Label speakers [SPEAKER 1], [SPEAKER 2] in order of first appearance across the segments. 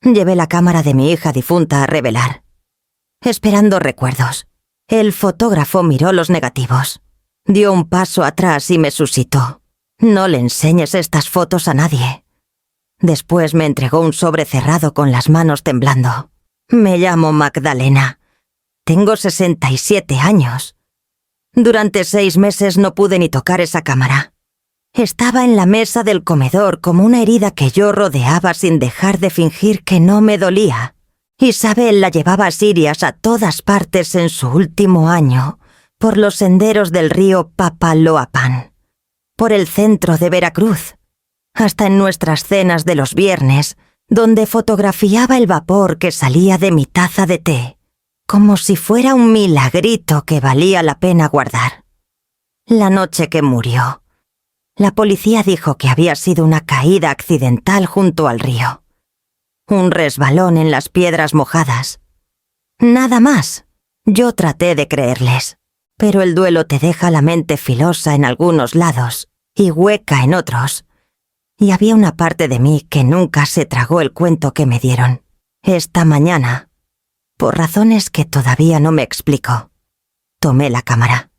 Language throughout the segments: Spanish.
[SPEAKER 1] Llevé la cámara de mi hija difunta a revelar. Esperando recuerdos. El fotógrafo miró los negativos. Dio un paso atrás y me suscitó. No le enseñes estas fotos a nadie. Después me entregó un sobre cerrado con las manos temblando. Me llamo Magdalena. Tengo 67 años. Durante 6 meses no pude ni tocar esa cámara. Estaba en la mesa del comedor como una herida que yo rodeaba sin dejar de fingir que no me dolía. Isabel la llevaba a Sirias a todas partes en su último año, por los senderos del río Papaloapan, por el centro de Veracruz, hasta en nuestras cenas de los viernes, donde fotografiaba el vapor que salía de mi taza de té, como si fuera un milagrito que valía la pena guardar. La noche que murió, la policía dijo que había sido una caída accidental junto al río. Un resbalón en las piedras mojadas. Nada más. Yo traté de creerles, pero el duelo te deja la mente filosa en algunos lados y hueca en otros. Y había una parte de mí que nunca se tragó el cuento que me dieron. Esta mañana, por razones que todavía no me explico, tomé la cámara.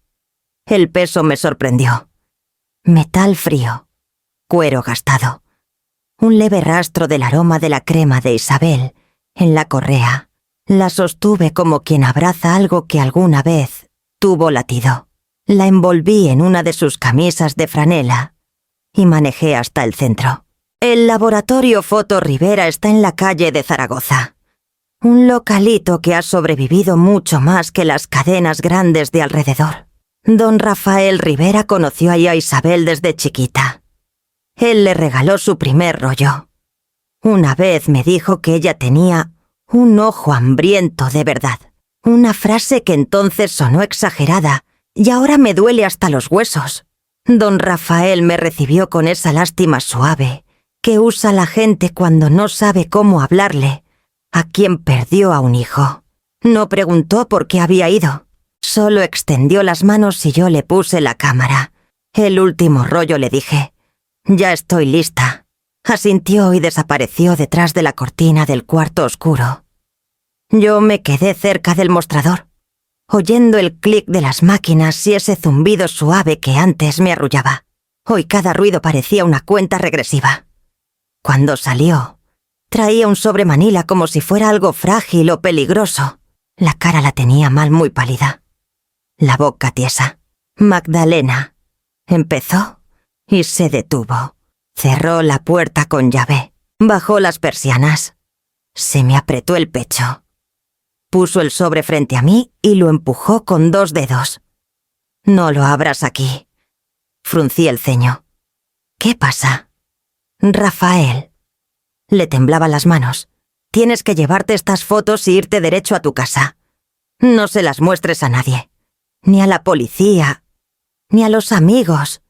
[SPEAKER 1] El peso me sorprendió. Metal frío, cuero gastado, un leve rastro del aroma de la crema de Isabel en la correa. La sostuve como quien abraza algo que alguna vez tuvo latido. La envolví en una de sus camisas de franela y manejé hasta el centro. El laboratorio Foto Rivera está en la calle de Zaragoza. Un localito que ha sobrevivido mucho más que las cadenas grandes de alrededor. Don Rafael Rivera conoció a Isabel desde chiquita. Él le regaló su primer rollo. Una vez me dijo que ella tenía un ojo hambriento de verdad. Una frase que entonces sonó exagerada y ahora me duele hasta los huesos. Don Rafael me recibió con esa lástima suave que usa la gente cuando no sabe cómo hablarle a quien perdió a un hijo. No preguntó por qué había ido. Solo extendió las manos y yo le puse la cámara. El último rollo le dije. «Ya estoy lista». Asintió y desapareció detrás de la cortina del cuarto oscuro. Yo me quedé cerca del mostrador, oyendo el clic de las máquinas y ese zumbido suave que antes me arrullaba. Hoy cada ruido parecía una cuenta regresiva. Cuando salió, traía un sobre manila como si fuera algo frágil o peligroso. La cara la tenía mal, muy pálida. La boca tiesa. «Magdalena», empezó y se detuvo. Cerró la puerta con llave. Bajó las persianas. Se me apretó el pecho. Puso el sobre frente a mí y lo empujó con 2 dedos. «No lo abras aquí». Fruncí el ceño. «¿Qué pasa?» «Rafael». Le temblaban las manos. «Tienes que llevarte estas fotos y irte derecho a tu casa. No se las muestres a nadie. Ni a la policía, ni a los amigos.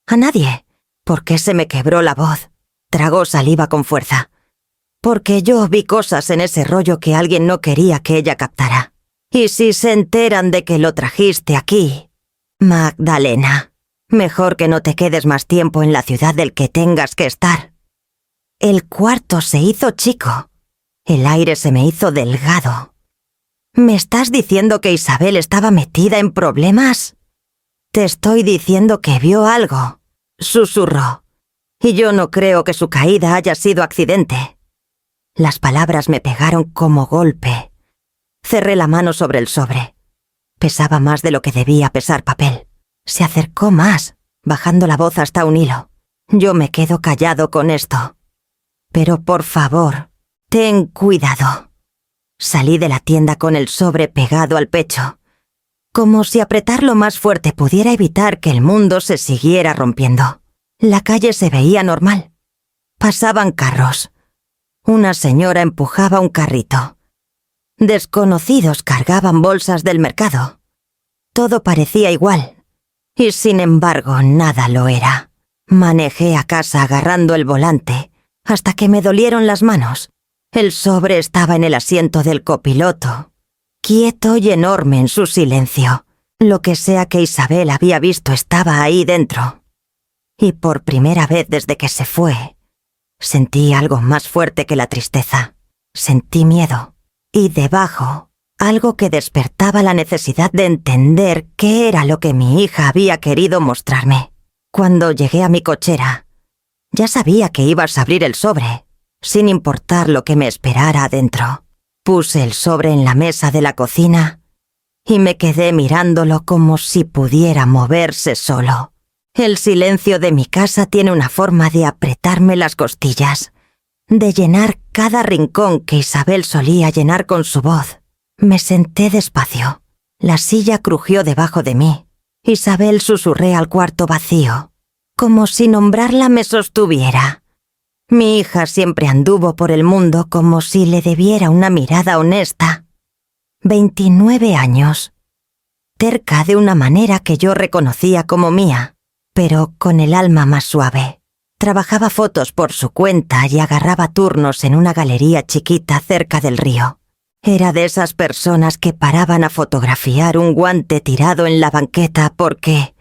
[SPEAKER 1] A nadie». Porque se me quebró la voz. Tragó saliva con fuerza. Porque yo vi cosas en ese rollo que alguien no quería que ella captara. Y si se enteran de que lo trajiste aquí, Magdalena, mejor que no te quedes más tiempo en la ciudad del que tengas que estar. El cuarto se hizo chico. El aire se me hizo delgado. ¿Me estás diciendo que Isabel estaba metida en problemas? Te estoy diciendo que vio algo. Susurró. Y yo no creo que su caída haya sido accidente. Las palabras me pegaron como golpe. Cerré la mano sobre el sobre. Pesaba más de lo que debía pesar papel. Se acercó más, bajando la voz hasta un hilo. Yo me quedo callado con esto. Pero por favor, ten cuidado. Salí de la tienda con el sobre pegado al pecho, como si apretarlo más fuerte pudiera evitar que el mundo se siguiera rompiendo. La calle se veía normal. Pasaban carros. Una señora empujaba un carrito. Desconocidos cargaban bolsas del mercado. Todo parecía igual. Y sin embargo, nada lo era. Manejé a casa agarrando el volante, hasta que me dolieron las manos. El sobre estaba en el asiento del copiloto, quieto y enorme en su silencio. Lo que sea que Isabel había visto estaba ahí dentro. Y por primera vez desde que se fue, sentí algo más fuerte que la tristeza. Sentí miedo. Y debajo, algo que despertaba la necesidad de entender qué era lo que mi hija había querido mostrarme. Cuando llegué a mi cochera, ya sabía que ibas a abrir el sobre, sin importar lo que me esperara adentro. Puse el sobre en la mesa de la cocina y me quedé mirándolo como si pudiera moverse solo. El silencio de mi casa tiene una forma de apretarme las costillas, de llenar cada rincón que Isabel solía llenar con su voz. Me senté despacio. La silla crujió debajo de mí. Isabel susurré al cuarto vacío, como si nombrarla me sostuviera. Mi hija siempre anduvo por el mundo como si le debiera una mirada honesta. 29 años. Terca de una manera que yo reconocía como mía, pero con el alma más suave. Trabajaba fotos por su cuenta y agarraba turnos en una galería chiquita cerca del río. Era de esas personas que paraban a fotografiar un guante tirado en la banqueta porque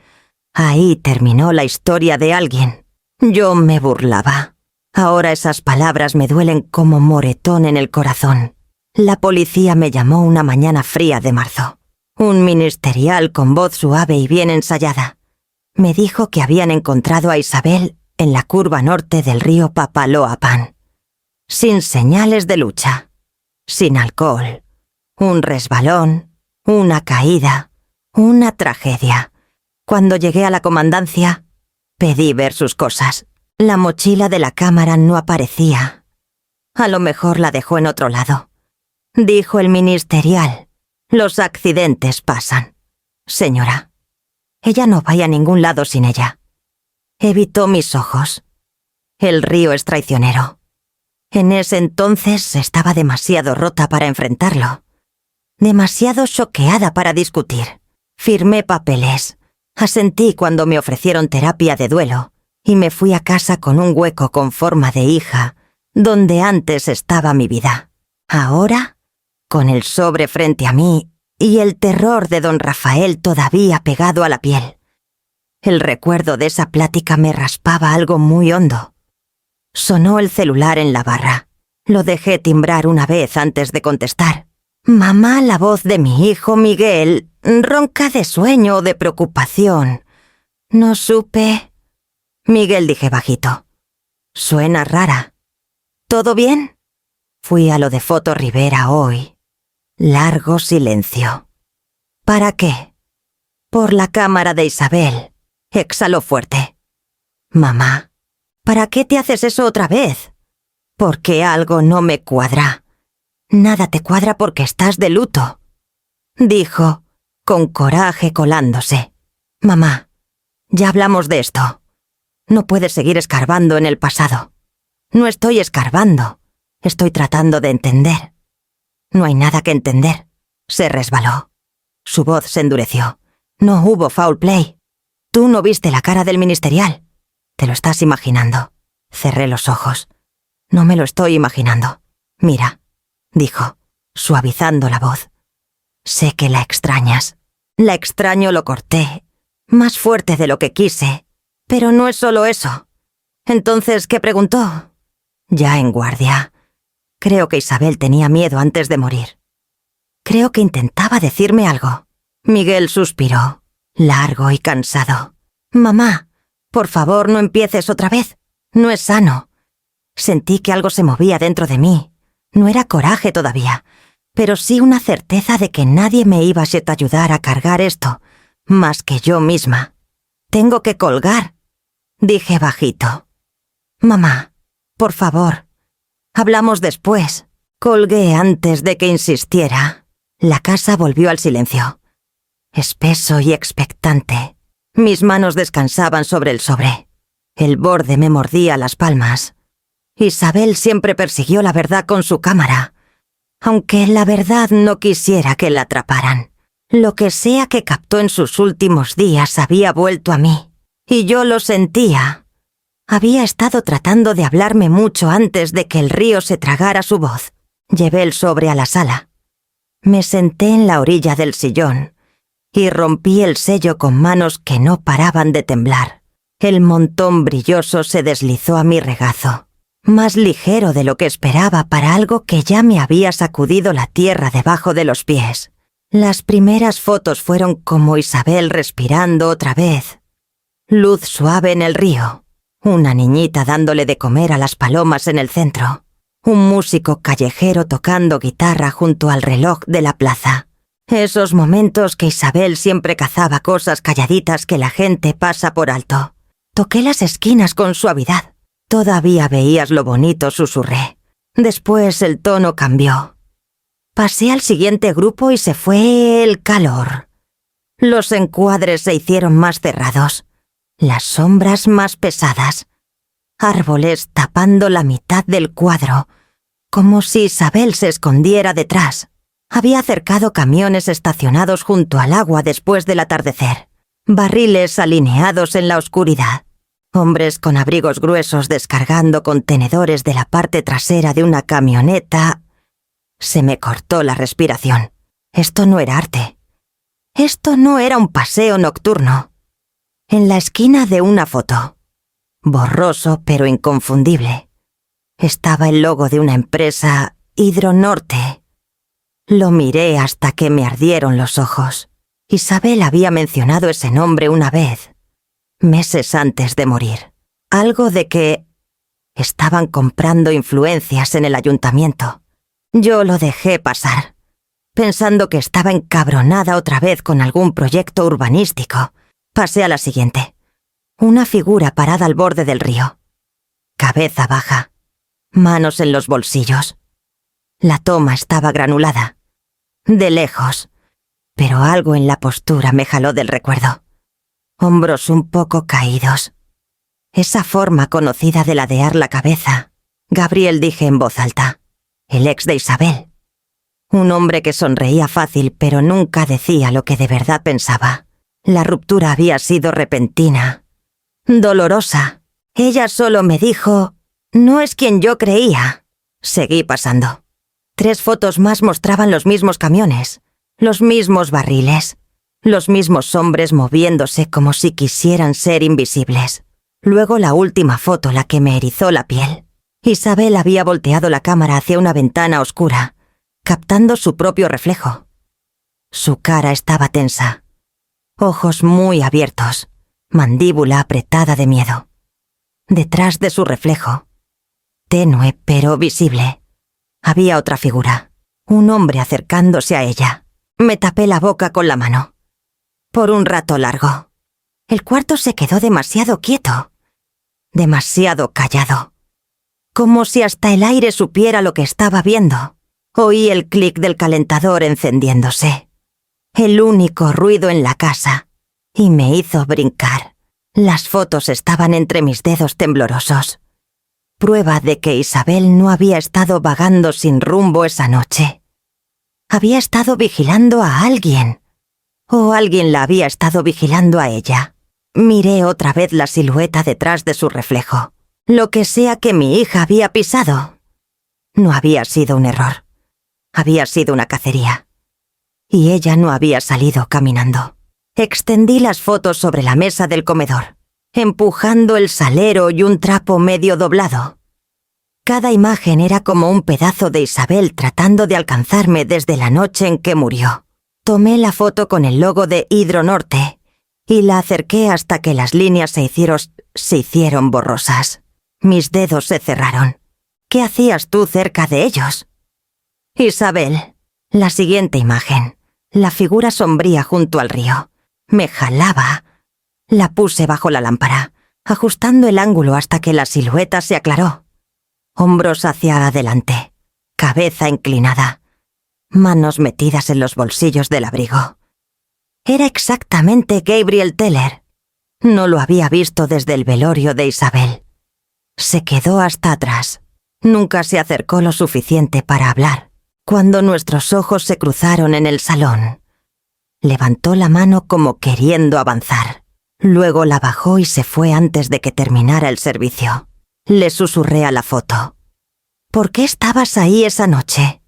[SPEAKER 1] ahí terminó la historia de alguien. Yo me burlaba. Ahora esas palabras me duelen como moretón en el corazón. La policía me llamó una mañana fría de marzo. Un ministerial con voz suave y bien ensayada. Me dijo que habían encontrado a Isabel en la curva norte del río Papaloapan. Sin señales de lucha. Sin alcohol. Un resbalón. Una caída. Una tragedia. Cuando llegué a la comandancia, pedí ver sus cosas. La mochila de la cámara no aparecía. A lo mejor la dejó en otro lado. Dijo el ministerial. Los accidentes pasan. Señora, ella no vaya a ningún lado sin ella. Evitó mis ojos. El río es traicionero. En ese entonces estaba demasiado rota para enfrentarlo. Demasiado choqueada para discutir. Firmé papeles. Asentí cuando me ofrecieron terapia de duelo y me fui a casa con un hueco con forma de hija donde antes estaba mi vida. Ahora, con el sobre frente a mí y el terror de don Rafael todavía pegado a la piel. El recuerdo de esa plática me raspaba algo muy hondo. Sonó el celular en la barra. Lo dejé timbrar una vez antes de contestar. Mamá, la voz de mi hijo Miguel, ronca de sueño o de preocupación. No supe. Miguel, dije bajito. Suena rara. ¿Todo bien? Fui a lo de Foto Rivera hoy. Largo silencio. ¿Para qué? Por la cámara de Isabel. Exhaló fuerte. Mamá, ¿para qué te haces eso otra vez? Porque algo no me cuadra. Nada te cuadra porque estás de luto. Dijo, con coraje colándose. Mamá, ya hablamos de esto. No puedes seguir escarbando en el pasado. No estoy escarbando. Estoy tratando de entender. No hay nada que entender. Se resbaló. Su voz se endureció. No hubo foul play. Tú no viste la cara del ministerial. Te lo estás imaginando. Cerré los ojos. No me lo estoy imaginando. Mira, dijo, suavizando la voz. Sé que la extrañas. La extraño, lo corté. Más fuerte de lo que quise. Pero no es solo eso. Entonces, ¿qué preguntó? Ya en guardia. Creo que Isabel tenía miedo antes de morir. Creo que intentaba decirme algo. Miguel suspiró. Largo y cansado. Mamá, por favor no empieces otra vez. No es sano. Sentí que algo se movía dentro de mí. No era coraje todavía, pero sí una certeza de que nadie me iba a ayudar a cargar esto, más que yo misma. Tengo que colgar, dije bajito. Mamá, por favor. Hablamos después. Colgué antes de que insistiera. La casa volvió al silencio. Espeso y expectante. Mis manos descansaban sobre el sobre. El borde me mordía las palmas. Isabel siempre persiguió la verdad con su cámara, aunque la verdad no quisiera que la atraparan. Lo que sea que captó en sus últimos días había vuelto a mí, y yo lo sentía. Había estado tratando de hablarme mucho antes de que el río se tragara su voz. Llevé el sobre a la sala. Me senté en la orilla del sillón y rompí el sello con manos que no paraban de temblar. El montón brilloso se deslizó a mi regazo. más ligero de lo que esperaba para algo que ya me había sacudido la tierra debajo de los pies. Las primeras fotos fueron como Isabel respirando otra vez. Luz suave en el río, una niñita dándole de comer a las palomas en el centro, un músico callejero tocando guitarra junto al reloj de la plaza. Esos momentos que Isabel siempre cazaba cosas calladitas que la gente pasa por alto. Toqué las esquinas con suavidad. Todavía veías lo bonito, susurré. Después el tono cambió. Pasé al siguiente grupo y se fue el calor. Los encuadres se hicieron más cerrados, las sombras más pesadas. Árboles tapando la mitad del cuadro, como si Isabel se escondiera detrás. Había acercado camiones estacionados junto al agua después del atardecer, barriles alineados en la oscuridad, hombres con abrigos gruesos descargando contenedores de la parte trasera de una camioneta. Se me cortó la respiración. Esto no era arte. Esto no era un paseo nocturno. En la esquina de una foto, borroso pero inconfundible, estaba el logo de una empresa, Hidronorte. Lo miré hasta que me ardieron los ojos. Isabel había mencionado ese nombre una vez, meses antes de morir. Algo de que estaban comprando influencias en el ayuntamiento. Yo lo dejé pasar, pensando que estaba encabronada otra vez con algún proyecto urbanístico. Pasé a la siguiente. Una figura parada al borde del río. Cabeza baja, manos en los bolsillos. La toma estaba granulada. De lejos, pero algo en la postura me jaló del recuerdo. Hombros un poco caídos. Esa forma conocida de ladear la cabeza. Gabriel, dije en voz alta. El ex de Isabel. Un hombre que sonreía fácil, pero nunca decía lo que de verdad pensaba. La ruptura había sido repentina, dolorosa. Ella solo me dijo, no es quien yo creía. Seguí pasando. 3 fotos más mostraban los mismos camiones, los mismos barriles, los mismos hombres moviéndose como si quisieran ser invisibles. Luego la última foto, la que me erizó la piel. Isabel había volteado la cámara hacia una ventana oscura, captando su propio reflejo. Su cara estaba tensa, ojos muy abiertos, mandíbula apretada de miedo. Detrás de su reflejo, tenue pero visible, había otra figura, un hombre acercándose a ella. Me tapé la boca con la mano. Por un rato largo. El cuarto se quedó demasiado quieto, demasiado callado. Como si hasta el aire supiera lo que estaba viendo. Oí el clic del calentador encendiéndose. El único ruido en la casa. Y me hizo brincar. Las fotos estaban entre mis dedos temblorosos. Prueba de que Isabel no había estado vagando sin rumbo esa noche. Había estado vigilando a alguien. O alguien la había estado vigilando a ella. Miré otra vez la silueta detrás de su reflejo. Lo que sea que mi hija había pisado. No había sido un error. Había sido una cacería. Y ella no había salido caminando. Extendí las fotos sobre la mesa del comedor, empujando el salero y un trapo medio doblado. Cada imagen era como un pedazo de Isabel tratando de alcanzarme desde la noche en que murió. Tomé la foto con el logo de Hidronorte y la acerqué hasta que las líneas se hicieron borrosas. Mis dedos se cerraron. ¿Qué hacías tú cerca de ellos? Isabel. La siguiente imagen. La figura sombría junto al río. Me jalaba. La puse bajo la lámpara, ajustando el ángulo hasta que la silueta se aclaró. Hombros hacia adelante, cabeza inclinada, manos metidas en los bolsillos del abrigo. Era exactamente Gabriel Teller. No lo había visto desde el velorio de Isabel. Se quedó hasta atrás. Nunca se acercó lo suficiente para hablar. Cuando nuestros ojos se cruzaron en el salón, levantó la mano como queriendo avanzar. Luego la bajó y se fue antes de que terminara el servicio. Le susurré a la foto. ¿Por qué estabas ahí esa noche?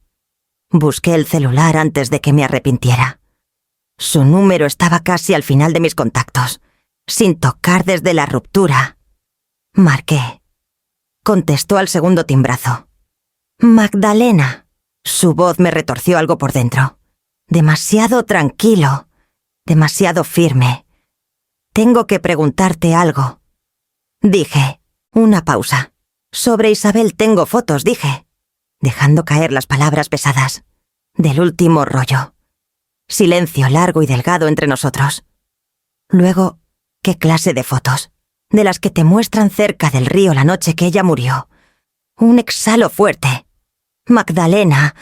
[SPEAKER 1] Busqué el celular antes de que me arrepintiera. Su número estaba casi al final de mis contactos, sin tocar desde la ruptura. Marqué. contestó al segundo timbrazo. Magdalena. Su voz me retorció algo por dentro. Demasiado tranquilo, demasiado firme. Tengo que preguntarte algo. Dije. Una pausa. Sobre Isabel tengo fotos, dije, dejando caer las palabras pesadas. Del último rollo. Silencio largo y delgado entre nosotros. Luego, ¿qué clase de fotos? De las que te muestran cerca del río la noche que ella murió. Un exhalo fuerte. Magdalena,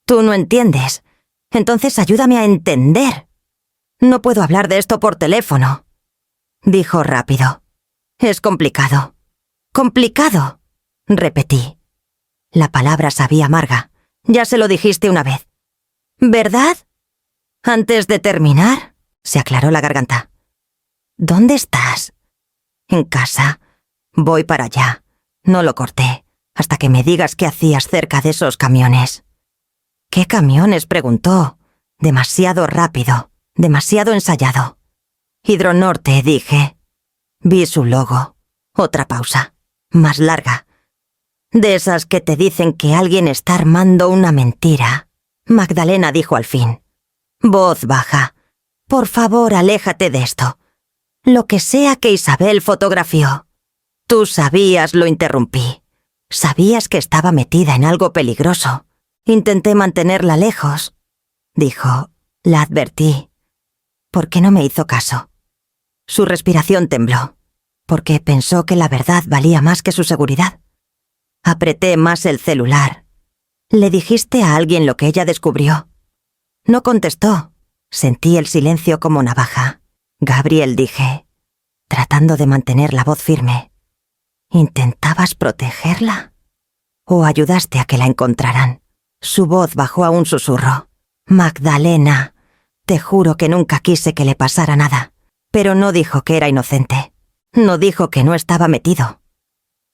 [SPEAKER 1] tú no entiendes. Entonces ayúdame a entender. No puedo hablar de esto por teléfono. Dijo rápido. Es complicado. Complicado, repetí. La palabra sabía amarga. Ya se lo dijiste una vez. ¿Verdad? Antes de terminar, se aclaró la garganta. ¿Dónde estás? En casa. Voy para allá. No lo corté, hasta que me digas qué hacías cerca de esos camiones. ¿Qué camiones?, preguntó. Demasiado rápido, demasiado ensayado. Hidronorte, dije. Vi su logo. Otra pausa, más larga. De esas que te dicen que alguien está armando una mentira. Magdalena dijo al fin. Voz baja. Por favor, aléjate de esto. Lo que sea que Isabel fotografió. Tú sabías, lo interrumpí. Sabías que estaba metida en algo peligroso. Intenté mantenerla lejos. Dijo. La advertí. ¿Por qué no me hizo caso? Su respiración tembló. Porque pensó que la verdad valía más que su seguridad. Apreté más el celular. ¿Le dijiste a alguien lo que ella descubrió? No contestó. Sentí el silencio como navaja. Gabriel, dije, tratando de mantener la voz firme. ¿Intentabas protegerla? ¿O ayudaste a que la encontraran? Su voz bajó a un susurro. Magdalena, te juro que nunca quise que le pasara nada. Pero no dijo que era inocente. No dijo que no estaba metido.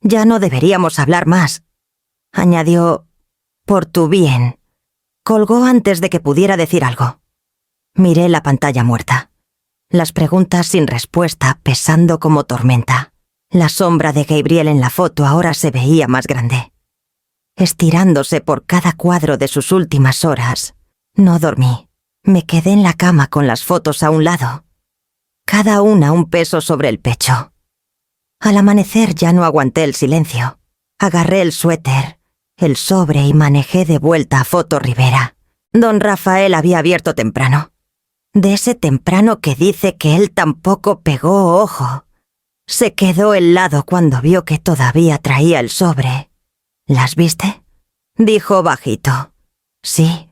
[SPEAKER 1] Ya no deberíamos hablar más. Añadió, por tu bien. Colgó antes de que pudiera decir algo. Miré la pantalla muerta. Las preguntas sin respuesta pesando como tormenta. La sombra de Gabriel en la foto ahora se veía más grande. Estirándose por cada cuadro de sus últimas horas. No dormí. Me quedé en la cama con las fotos a un lado. Cada una un peso sobre el pecho. Al amanecer ya no aguanté el silencio. Agarré el suéter, el sobre y manejé de vuelta a Foto Rivera. Don Rafael había abierto temprano. De ese temprano que dice que él tampoco pegó ojo. Se quedó helado cuando vio que todavía traía el sobre. ¿Las viste?, dijo bajito. Sí.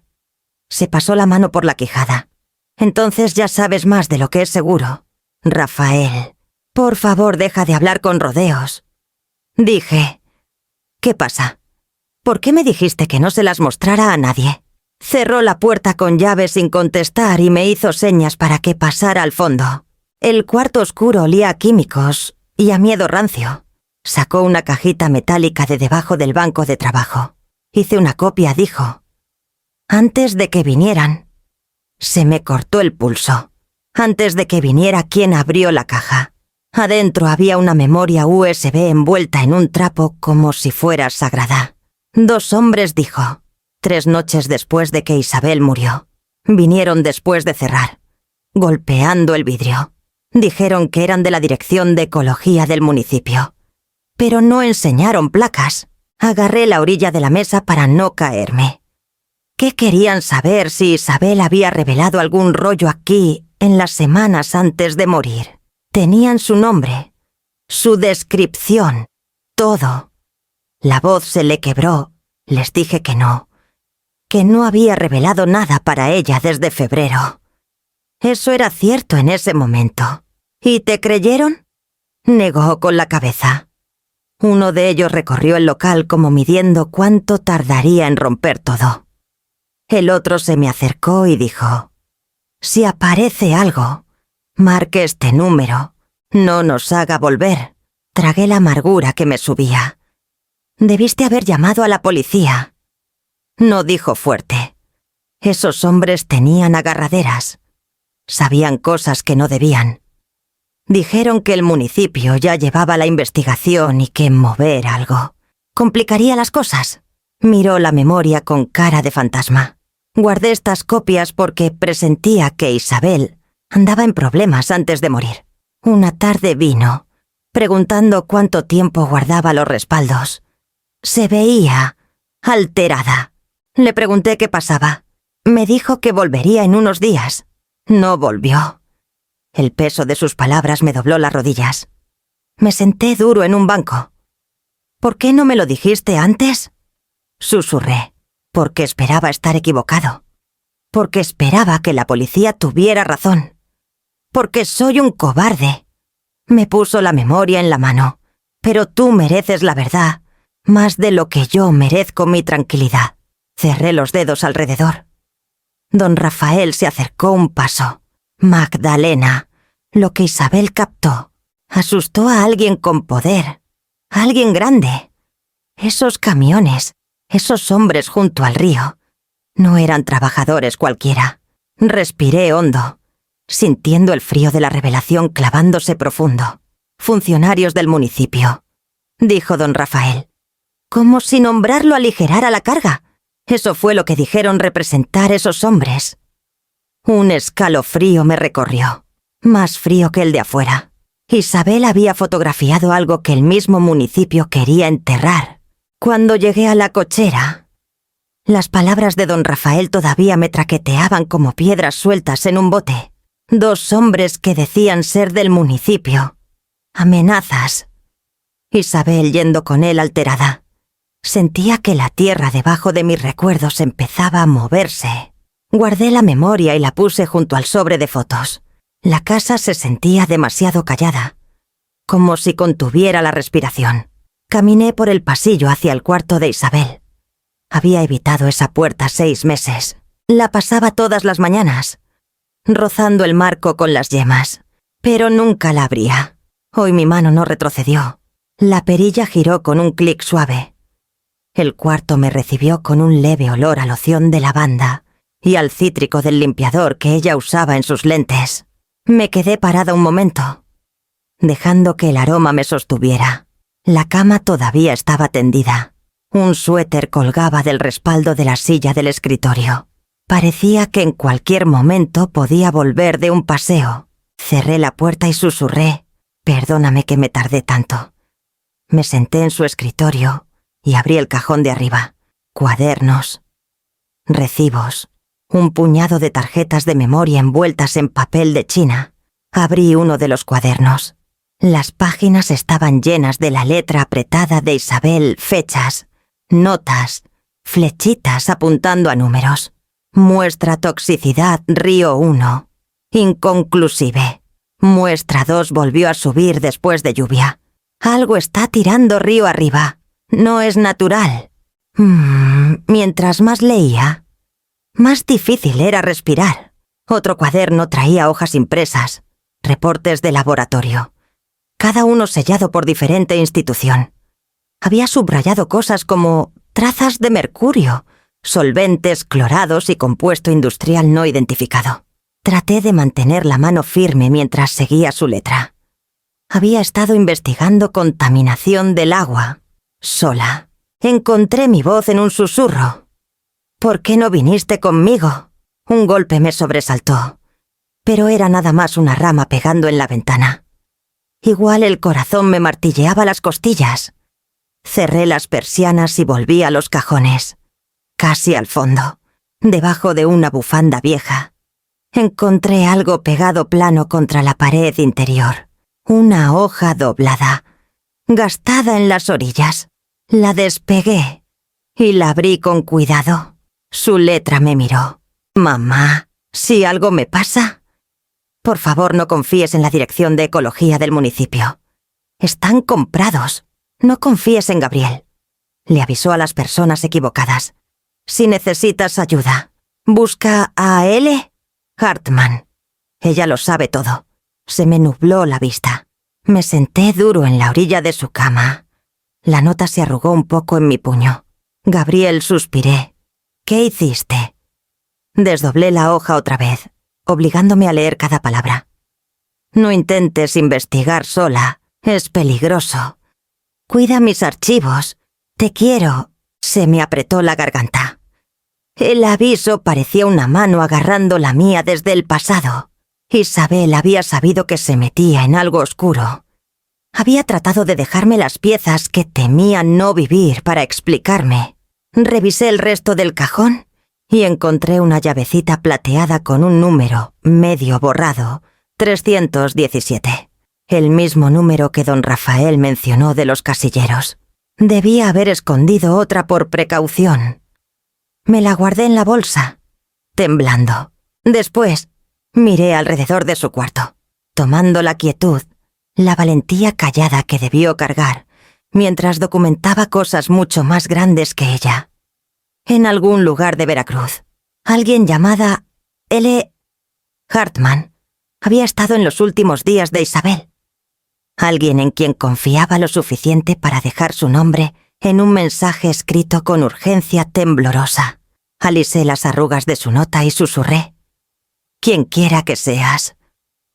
[SPEAKER 1] Se pasó la mano por la quijada. Entonces ya sabes más de lo que es seguro. Rafael, por favor deja de hablar con rodeos. Dije. ¿Qué pasa? ¿Por qué me dijiste que no se las mostrara a nadie? Cerró la puerta con llave sin contestar y me hizo señas para que pasara al fondo. El cuarto oscuro olía a químicos y a miedo rancio. Sacó una cajita metálica de debajo del banco de trabajo. Hice una copia, dijo. Antes de que vinieran. Se me cortó el pulso. Antes de que viniera quien abrió la caja. Adentro había una memoria USB envuelta en un trapo como si fuera sagrada. 2 hombres, dijo. 3 noches después de que Isabel murió. Vinieron después de cerrar, golpeando el vidrio. Dijeron que eran de la Dirección de Ecología del municipio. Pero no enseñaron placas. Agarré la orilla de la mesa para no caerme. ¿Qué querían saber si Isabel había revelado algún rollo aquí en las semanas antes de morir? Tenían su nombre, su descripción, todo. La voz se le quebró. Les dije que no había revelado nada para ella desde febrero. Eso era cierto en ese momento. ¿Y te creyeron? Negó con la cabeza. Uno de ellos recorrió el local como midiendo cuánto tardaría en romper todo. El otro se me acercó y dijo, si aparece algo, marque este número, no nos haga volver. Tragué la amargura que me subía. Debiste haber llamado a la policía. No dijo fuerte. Esos hombres tenían agarraderas. Sabían cosas que no debían. Dijeron que el municipio ya llevaba la investigación y que mover algo. complicaría las cosas. Miró la memoria con cara de fantasma. Guardé estas copias porque presentía que Isabel andaba en problemas antes de morir. Una tarde vino, preguntando cuánto tiempo guardaba los respaldos. Se veía alterada. Le pregunté qué pasaba. Me dijo que volvería en unos días. No volvió. El peso de sus palabras me dobló las rodillas. Me senté duro en un banco. ¿Por qué no me lo dijiste antes? Susurré, porque esperaba estar equivocado. Porque esperaba que la policía tuviera razón. Porque soy un cobarde. Me puso la memoria en la mano. Pero tú mereces la verdad, más de lo que yo merezco mi tranquilidad. Cerré los dedos alrededor. Don Rafael se acercó un paso. Magdalena, lo que Isabel captó, asustó a alguien con poder, a alguien grande. Esos camiones, esos hombres junto al río, no eran trabajadores cualquiera. Respiré hondo, sintiendo el frío de la revelación clavándose profundo. Funcionarios del municipio, dijo don Rafael, como si nombrarlo aligerara la carga. Eso fue lo que dijeron representar esos hombres. Un escalofrío me recorrió, más frío que el de afuera. Isabel había fotografiado algo que el mismo municipio quería enterrar. Cuando llegué a la cochera, las palabras de don Rafael todavía me traqueteaban como piedras sueltas en un bote. 2 hombres que decían ser del municipio. Amenazas. Isabel yendo con él alterada. Sentía que la tierra debajo de mis recuerdos empezaba a moverse. Guardé la memoria y la puse junto al sobre de fotos. La casa se sentía demasiado callada, como si contuviera la respiración. Caminé por el pasillo hacia el cuarto de Isabel. Había evitado esa puerta 6 meses. La pasaba todas las mañanas, rozando el marco con las yemas, pero nunca la abría. Hoy mi mano no retrocedió. La perilla giró con un clic suave. El cuarto me recibió con un leve olor a loción de lavanda y al cítrico del limpiador que ella usaba en sus lentes. Me quedé parada un momento, dejando que el aroma me sostuviera. La cama todavía estaba tendida. Un suéter colgaba del respaldo de la silla del escritorio. Parecía que en cualquier momento podía volver de un paseo. Cerré la puerta y susurré, «Perdóname que me tardé tanto». Me senté en su escritorio y abrí el cajón de arriba. Cuadernos, recibos, un puñado de tarjetas de memoria envueltas en papel de China. Abrí uno de los cuadernos. Las páginas estaban llenas de la letra apretada de Isabel, fechas, notas, flechitas apuntando a números. Muestra toxicidad Río 1. Inconclusive. Muestra 2 volvió a subir después de lluvia. Algo está tirando río arriba. No es natural. Mientras más leía, más difícil era respirar. Otro cuaderno traía hojas impresas, reportes de laboratorio, cada uno sellado por diferente institución. Había subrayado cosas como trazas de mercurio, solventes, clorados y compuesto industrial no identificado. Traté de mantener la mano firme mientras seguía su letra. Había estado investigando contaminación del agua. Sola. Encontré mi voz en un susurro. «¿Por qué no viniste conmigo?» Un golpe me sobresaltó, pero era nada más una rama pegando en la ventana. Igual el corazón me martilleaba las costillas. Cerré las persianas y volví a los cajones. Casi al fondo, debajo de una bufanda vieja, encontré algo pegado plano contra la pared interior. Una hoja doblada, gastada en las orillas. La despegué y la abrí con cuidado. Su letra me miró. «Mamá, si algo me pasa, por favor no confíes en la dirección de ecología del municipio. Están comprados. No confíes en Gabriel». Le avisó a las personas equivocadas. «Si necesitas ayuda, busca a L. Hartman. Ella lo sabe todo». Se me nubló la vista. Me senté duro en la orilla de su cama. La nota se arrugó un poco en mi puño. «Gabriel», suspiré. «¿Qué hiciste?» Desdoblé la hoja otra vez, obligándome a leer cada palabra. «No intentes investigar sola. Es peligroso. Cuida mis archivos Te quiero. Se me apretó la garganta. El aviso parecía una mano agarrando la mía desde el pasado. Isabel había sabido que se metía en algo oscuro. Había tratado de dejarme las piezas que temía no vivir para explicarme. Revisé el resto del cajón y encontré una llavecita plateada con un número medio borrado, 317. El mismo número que don Rafael mencionó de los casilleros. Debía haber escondido otra por precaución. Me la guardé en la bolsa, temblando. Después, miré alrededor de su cuarto, tomando la quietud, la valentía callada que debió cargar, mientras documentaba cosas mucho más grandes que ella. En algún lugar de Veracruz, alguien llamada L. Hartman había estado en los últimos días de Isabel. Alguien en quien confiaba lo suficiente para dejar su nombre en un mensaje escrito con urgencia temblorosa. Alisé las arrugas de su nota y susurré: «Quien quiera que seas,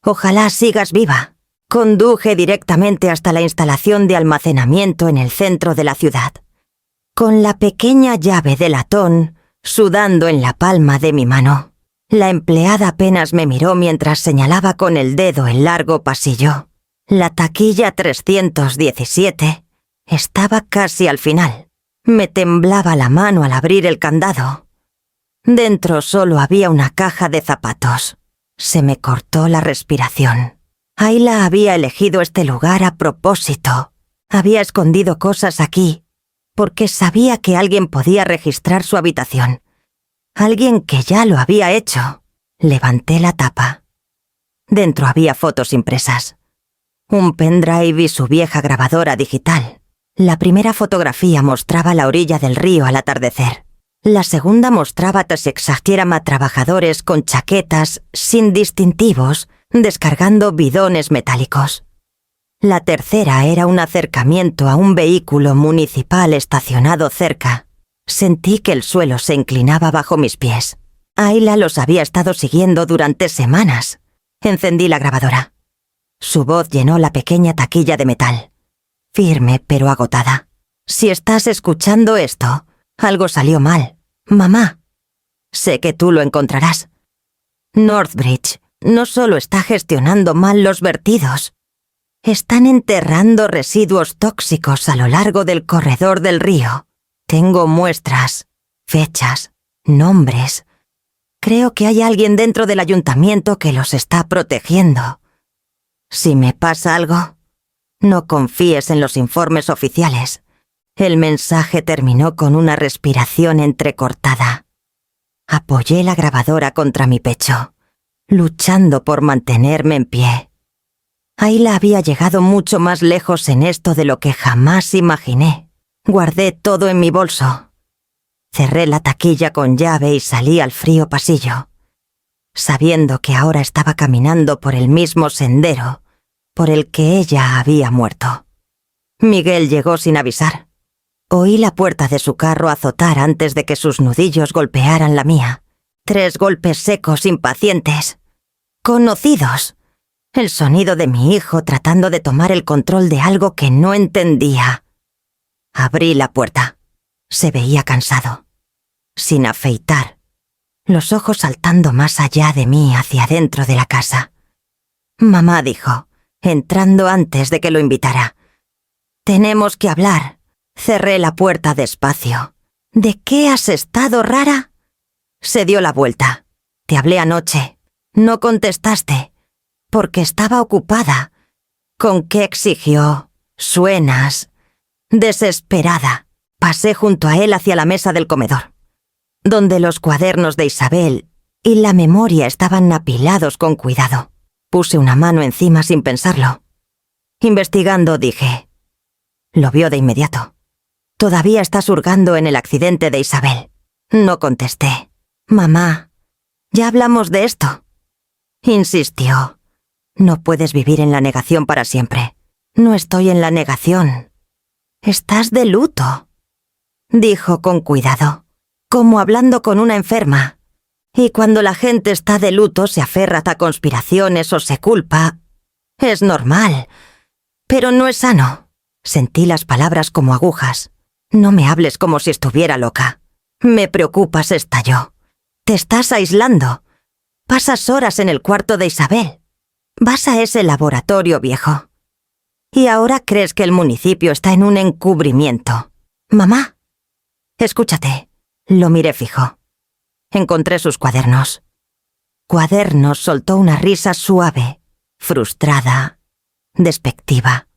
[SPEAKER 1] ojalá sigas viva». Conduje directamente hasta la instalación de almacenamiento en el centro de la ciudad. Con la pequeña llave de latón sudando en la palma de mi mano, la empleada apenas me miró mientras señalaba con el dedo el largo pasillo. La taquilla 317 estaba casi al final. Me temblaba la mano al abrir el candado. Dentro solo había una caja de zapatos. Se me cortó la respiración. Ayla había elegido este lugar a propósito. Había escondido cosas aquí porque sabía que alguien podía registrar su habitación. Alguien que ya lo había hecho. Levanté la tapa. Dentro había fotos impresas. Un pendrive y su vieja grabadora digital. La primera fotografía mostraba la orilla del río al atardecer. La segunda mostraba a trabajadores con chaquetas sin distintivos descargando bidones metálicos. La tercera era un acercamiento a un vehículo municipal estacionado cerca. Sentí que el suelo se inclinaba bajo mis pies. Ayla los había estado siguiendo durante semanas. Encendí la grabadora. Su voz llenó la pequeña taquilla de metal. Firme pero agotada. «Si estás escuchando esto, algo salió mal. Mamá. Sé que tú lo encontrarás. Northbridge no solo está gestionando mal los vertidos. Están enterrando residuos tóxicos a lo largo del corredor del río. Tengo muestras, fechas, nombres. Creo que hay alguien dentro del ayuntamiento que los está protegiendo. Si me pasa algo, no confíes en los informes oficiales». El mensaje terminó con una respiración entrecortada. Apoyé la grabadora contra mi pecho, luchando por mantenerme en pie. Ayla había llegado mucho más lejos en esto de lo que jamás imaginé. Guardé todo en mi bolso. Cerré la taquilla con llave y salí al frío pasillo, sabiendo que ahora estaba caminando por el mismo sendero por el que ella había muerto. Miguel llegó sin avisar. Oí la puerta de su carro azotar antes de que sus nudillos golpearan la mía. 3 golpes secos impacientes. Conocidos. El sonido de mi hijo tratando de tomar el control de algo que no entendía. Abrí la puerta. Se veía cansado. Sin afeitar. Los ojos saltando más allá de mí hacia dentro de la casa. Mamá dijo, entrando antes de que lo invitara: «Tenemos que hablar». Cerré la puerta despacio. «¿De qué has estado rara?» Se dio la vuelta. «Te hablé anoche. No contestaste. Porque estaba ocupada». «¿Con qué exigió? Suenas desesperada». Pasé junto a él hacia la mesa del comedor, donde los cuadernos de Isabel y la memoria estaban apilados con cuidado. Puse una mano encima sin pensarlo. Investigando, dije. Lo vio de inmediato. «Todavía estás hurgando en el accidente de Isabel». No contesté. «Mamá, ya hablamos de esto». Insistió. «No puedes vivir en la negación para siempre». «No estoy en la negación. Estás de luto», dijo con cuidado, como hablando con una enferma. Y cuando la gente está de luto se aferra a conspiraciones o se culpa. Es normal, pero no es sano. Sentí las palabras como agujas. No me hables como si estuviera loca. Me preocupas, estalló. Te estás aislando. Pasas horas en el cuarto de Isabel. Vas a ese laboratorio viejo. Y ahora crees que el municipio está en un encubrimiento. Mamá, escúchate. Lo miré fijo. Encontré sus cuadernos. Cuadernos soltó una risa suave, frustrada, despectiva.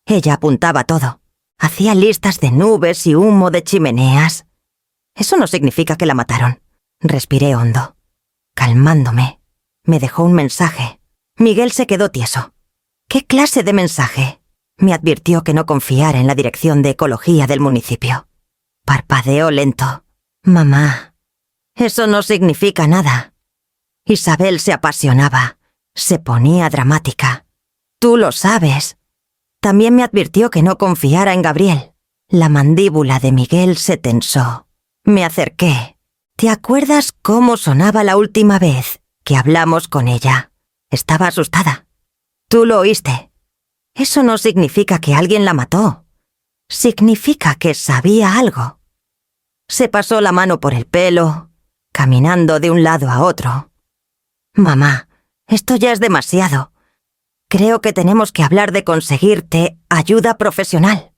[SPEAKER 1] Ella apuntaba todo. Hacía listas de nubes y humo de chimeneas. Eso no significa que la mataron. Respiré hondo. Calmándome. Me dejó un mensaje. Miguel se quedó tieso. ¿Qué clase de mensaje? Me advirtió que no confiara en la dirección de ecología del municipio. Parpadeó lento. Mamá, eso no significa nada. Isabel se apasionaba. Se ponía dramática. Tú lo sabes. También me advirtió que no confiara en Gabriel. La mandíbula de Miguel se tensó. Me acerqué. ¿Te acuerdas cómo sonaba la última vez que hablamos con ella? Estaba asustada. Tú lo oíste. Eso no significa que alguien la mató. Significa que sabía algo. Se pasó la mano por el pelo, caminando de un lado a otro. Mamá, esto ya es demasiado. Creo que tenemos que hablar de conseguirte ayuda profesional.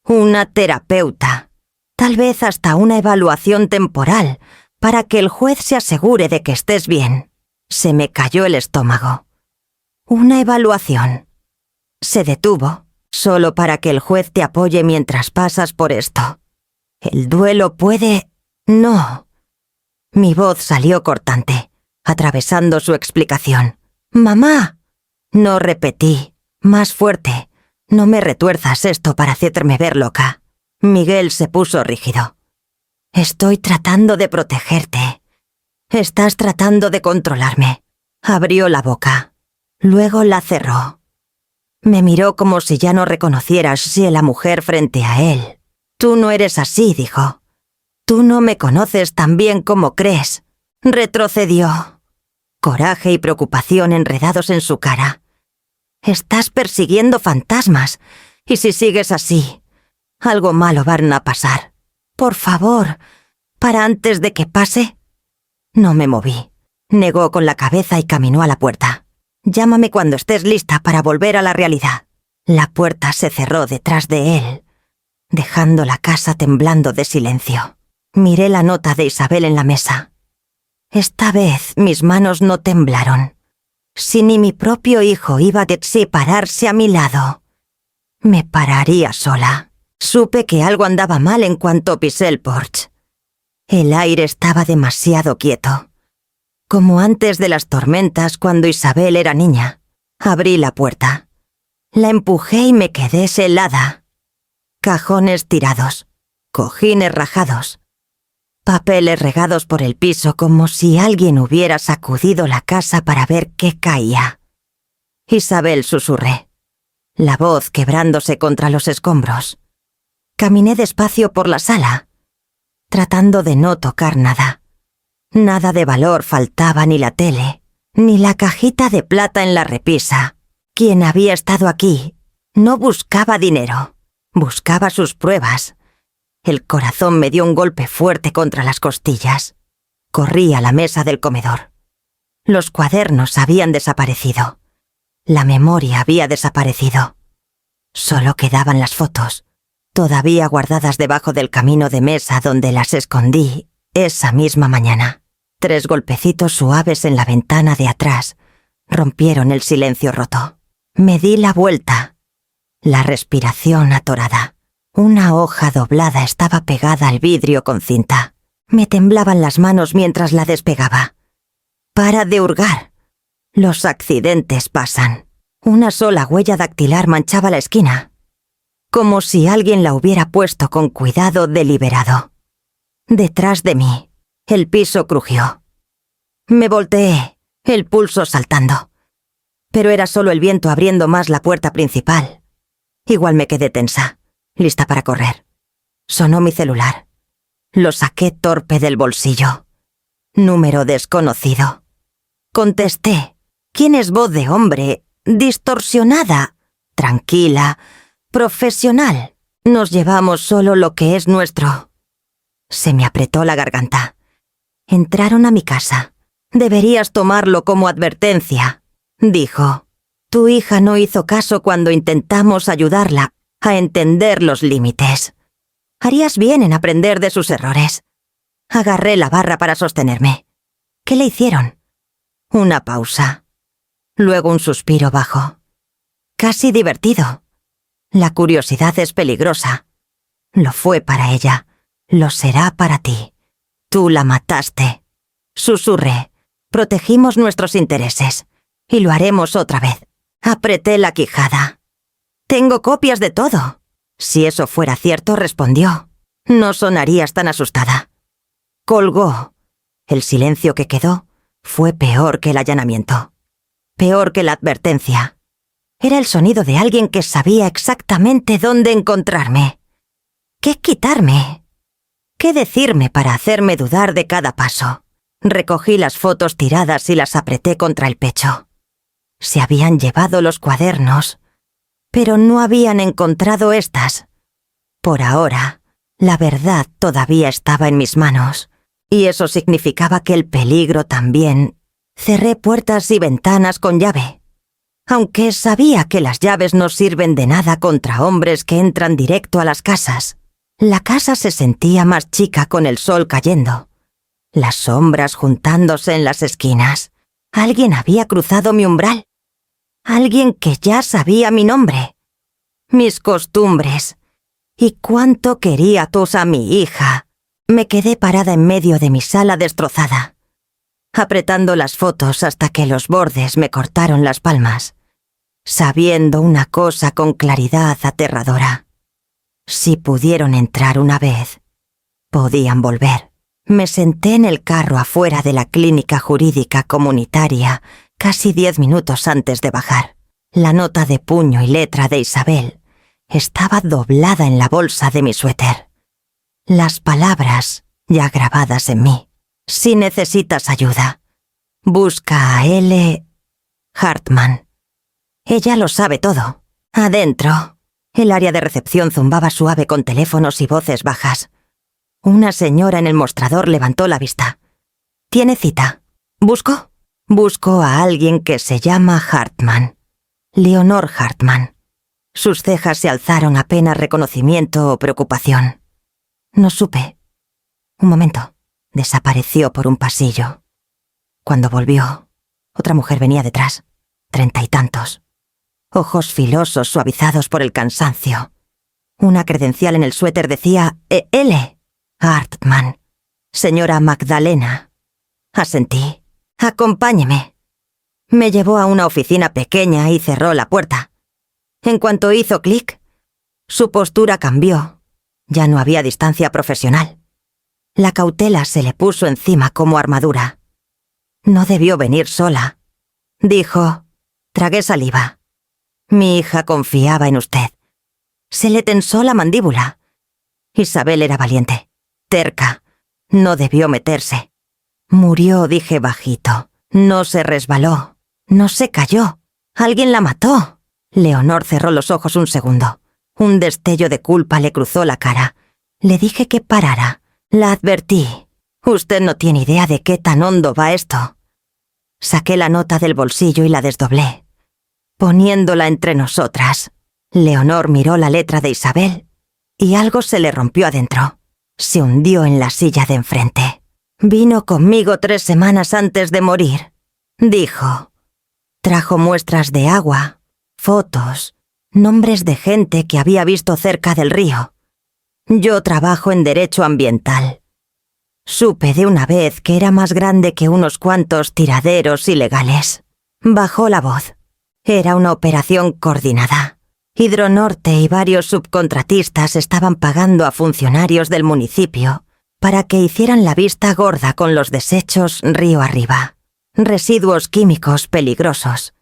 [SPEAKER 1] Una terapeuta. Tal vez hasta una evaluación temporal, para que el juez se asegure de que estés bien. Se me cayó el estómago. Una evaluación. Se detuvo, solo para que el juez te apoye mientras pasas por esto. El duelo puede... No. Mi voz salió cortante, atravesando su explicación. ¡Mamá! No repetí. Más fuerte. No me retuerzas esto para hacerme ver loca. Miguel se puso rígido. Estoy tratando de protegerte. Estás tratando de controlarme. Abrió la boca. Luego la cerró. Me miró como si ya no reconociera a la mujer frente a él. Tú no eres así, dijo. Tú no me conoces tan bien como crees. Retrocedió. Coraje y preocupación enredados en su cara. Estás persiguiendo fantasmas, y si sigues así, algo malo van a pasar. Por favor, para antes de que pase. No me moví. Negó con la cabeza y caminó a la puerta. Llámame cuando estés lista para volver a la realidad. La puerta se cerró detrás de él, dejando la casa temblando de silencio. Miré la nota de Isabel en la mesa. Esta vez mis manos no temblaron. Si ni mi propio hijo iba a separarse a mi lado, me pararía sola. Supe que algo andaba mal en cuanto pisé el porche. El aire estaba demasiado quieto. Como antes de las tormentas cuando Isabel era niña. Abrí la puerta. La empujé y me quedé helada. Cajones tirados, cojines rajados, papeles regados por el piso como si alguien hubiera sacudido la casa para ver qué caía. Isabel, susurré, la voz quebrándose contra los escombros. Caminé despacio por la sala, tratando de no tocar nada. Nada de valor faltaba, ni la tele, ni la cajita de plata en la repisa. Quien había estado aquí no buscaba dinero, buscaba sus pruebas. El corazón me dio un golpe fuerte contra las costillas. Corrí a la mesa del comedor. Los cuadernos habían desaparecido. La memoria había desaparecido. Solo quedaban las fotos, todavía guardadas debajo del camino de mesa donde las escondí esa misma mañana. 3 golpecitos suaves en la ventana de atrás rompieron el silencio roto. Me di la vuelta. La respiración atorada. Una hoja doblada estaba pegada al vidrio con cinta. Me temblaban las manos mientras la despegaba. Para de hurgar. Los accidentes pasan. Una sola huella dactilar manchaba la esquina, como si alguien la hubiera puesto con cuidado deliberado. Detrás de mí, el piso crujió. Me volteé, el pulso saltando. Pero era solo el viento abriendo más la puerta principal. Igual me quedé tensa, lista para correr. Sonó mi celular. Lo saqué torpe del bolsillo. Número desconocido. Contesté. ¿Quién es voz de hombre? Distorsionada, tranquila, profesional. Nos llevamos solo lo que es nuestro. Se me apretó la garganta. Entraron a mi casa. Deberías tomarlo como advertencia, dijo. Tu hija no hizo caso cuando intentamos ayudarla a entender los límites. Harías bien en aprender de sus errores. Agarré la barra para sostenerme. ¿Qué le hicieron? Una pausa. Luego un suspiro bajo. Casi divertido. La curiosidad es peligrosa. Lo fue para ella. Lo será para ti. Tú la mataste. Susurré. Protegimos nuestros intereses. Y lo haremos otra vez. Apreté la quijada. Tengo copias de todo. Si eso fuera cierto, respondió. No sonarías tan asustada. Colgó. El silencio que quedó fue peor que el allanamiento. Peor que la advertencia. Era el sonido de alguien que sabía exactamente dónde encontrarme. ¿Qué quitarme? ¿Qué decirme para hacerme dudar de cada paso? Recogí las fotos tiradas y las apreté contra el pecho. Se habían llevado los cuadernos, pero no habían encontrado estas. Por ahora, la verdad todavía estaba en mis manos, y eso significaba que el peligro también. Cerré puertas y ventanas con llave. Aunque sabía que las llaves no sirven de nada contra hombres que entran directo a las casas, la casa se sentía más chica con el sol cayendo. Las sombras juntándose en las esquinas. Alguien había cruzado mi umbral. Alguien que ya sabía mi nombre. Mis costumbres. Y cuánto quería tú a mi hija. Me quedé parada en medio de mi sala destrozada, apretando las fotos hasta que los bordes me cortaron las palmas, sabiendo una cosa con claridad aterradora. Si pudieron entrar una vez, podían volver. Me senté en el carro afuera de la clínica jurídica comunitaria casi 10 minutos antes de bajar. La nota de puño y letra de Isabel estaba doblada en la bolsa de mi suéter. Las palabras ya grabadas en mí. Si necesitas ayuda, busca a L. Hartman. Ella lo sabe todo. Adentro. El área de recepción zumbaba suave con teléfonos y voces bajas. Una señora en el mostrador levantó la vista. ¿Tiene cita? ¿Busco? Busco a alguien que se llama Hartman. Leonor Hartman. Sus cejas se alzaron apenas reconocimiento o preocupación. No supe. Un momento. Desapareció por un pasillo. Cuando volvió, otra mujer venía detrás. 30 y tantos. Ojos filosos suavizados por el cansancio. Una credencial en el suéter decía L. Hartman. Señora Magdalena. Asentí. Acompáñeme. Me llevó a una oficina pequeña y cerró la puerta. En cuanto hizo clic, su postura cambió. Ya no había distancia profesional. La cautela se le puso encima como armadura. No debió venir sola, dijo. Tragué saliva. Mi hija confiaba en usted. Se le tensó la mandíbula. Isabel era valiente, terca. No debió meterse. Murió, dije bajito. No se resbaló. No se cayó. Alguien la mató. Leonor cerró los ojos un segundo. Un destello de culpa le cruzó la cara. Le dije que parara. La advertí. Usted no tiene idea de qué tan hondo va esto. Saqué la nota del bolsillo y la desdoblé, poniéndola entre nosotras. Leonor miró la letra de Isabel y algo se le rompió adentro. Se hundió en la silla de enfrente. Vino conmigo 3 semanas antes de morir, dijo. Trajo muestras de agua, fotos, nombres de gente que había visto cerca del río. Yo trabajo en derecho ambiental. Supe de una vez que era más grande que unos cuantos tiraderos ilegales. Bajó la voz. Era una operación coordinada. Hidronorte y varios subcontratistas estaban pagando a funcionarios del municipio para que hicieran la vista gorda con los desechos río arriba. Residuos químicos peligrosos.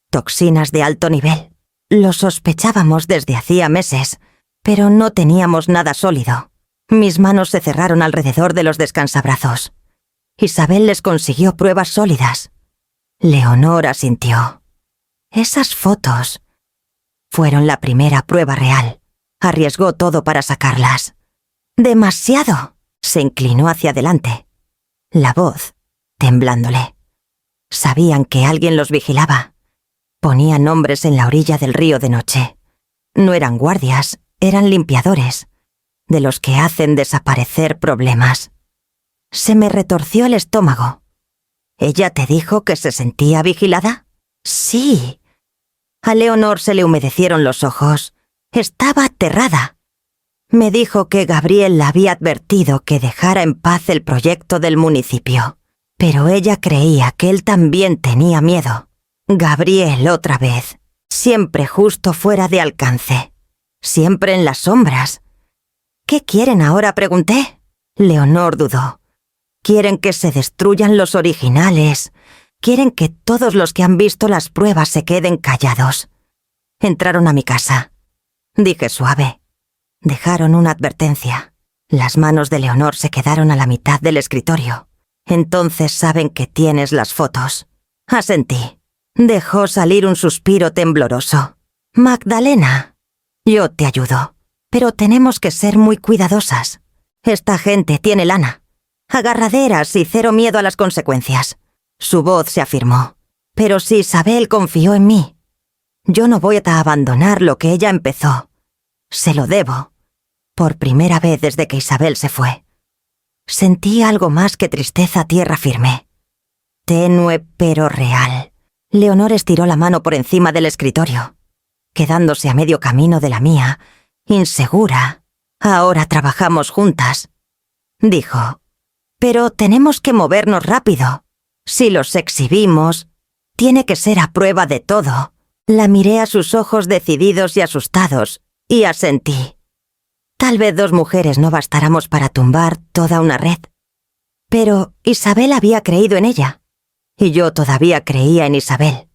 [SPEAKER 1] Toxinas de alto nivel. Lo sospechábamos desde hacía meses, pero no teníamos nada sólido. Mis manos se cerraron alrededor de los descansabrazos. Isabel les consiguió pruebas sólidas. Leonor asintió. Esas fotos fueron la primera prueba real. Arriesgó todo para sacarlas. «¡Demasiado!». Se inclinó hacia adelante. La voz, temblándole. Sabían que alguien los vigilaba. Ponían hombres en la orilla del río de noche. No eran guardias, eran limpiadores, de los que hacen desaparecer problemas. Se me retorció el estómago. ¿Ella te dijo que se sentía vigilada? Sí. A Leonor se le humedecieron los ojos. Estaba aterrada. Me dijo que Gabriel la había advertido que dejara en paz el proyecto del municipio, pero ella creía que él también tenía miedo. Gabriel otra vez, siempre justo fuera de alcance, siempre en las sombras. «¿Qué quieren ahora?», pregunté. Leonor dudó. «Quieren que se destruyan los originales. Quieren que todos los que han visto las pruebas se queden callados». Entraron a mi casa. Dije suave. Dejaron una advertencia. Las manos de Leonor se quedaron a la mitad del escritorio. «Entonces saben que tienes las fotos». Asentí. Dejó salir un suspiro tembloroso. «Magdalena, yo te ayudo, pero tenemos que ser muy cuidadosas. Esta gente tiene lana, agarraderas y cero miedo a las consecuencias». Su voz se afirmó. «Pero si Isabel confió en mí, yo no voy a abandonar lo que ella empezó. Se lo debo. Por primera vez desde que Isabel se fue». Sentí algo más que tristeza a tierra firme. Tenue pero real. Leonor estiró la mano por encima del escritorio, quedándose a medio camino de la mía, insegura. «Ahora trabajamos juntas», dijo. «Pero tenemos que movernos rápido. Si los exhibimos, tiene que ser a prueba de todo». La miré a sus ojos decididos y asustados, y asentí. Tal vez 2 mujeres no bastáramos para tumbar toda una red. Pero Isabel había creído en ella, y yo todavía creía en Isabel.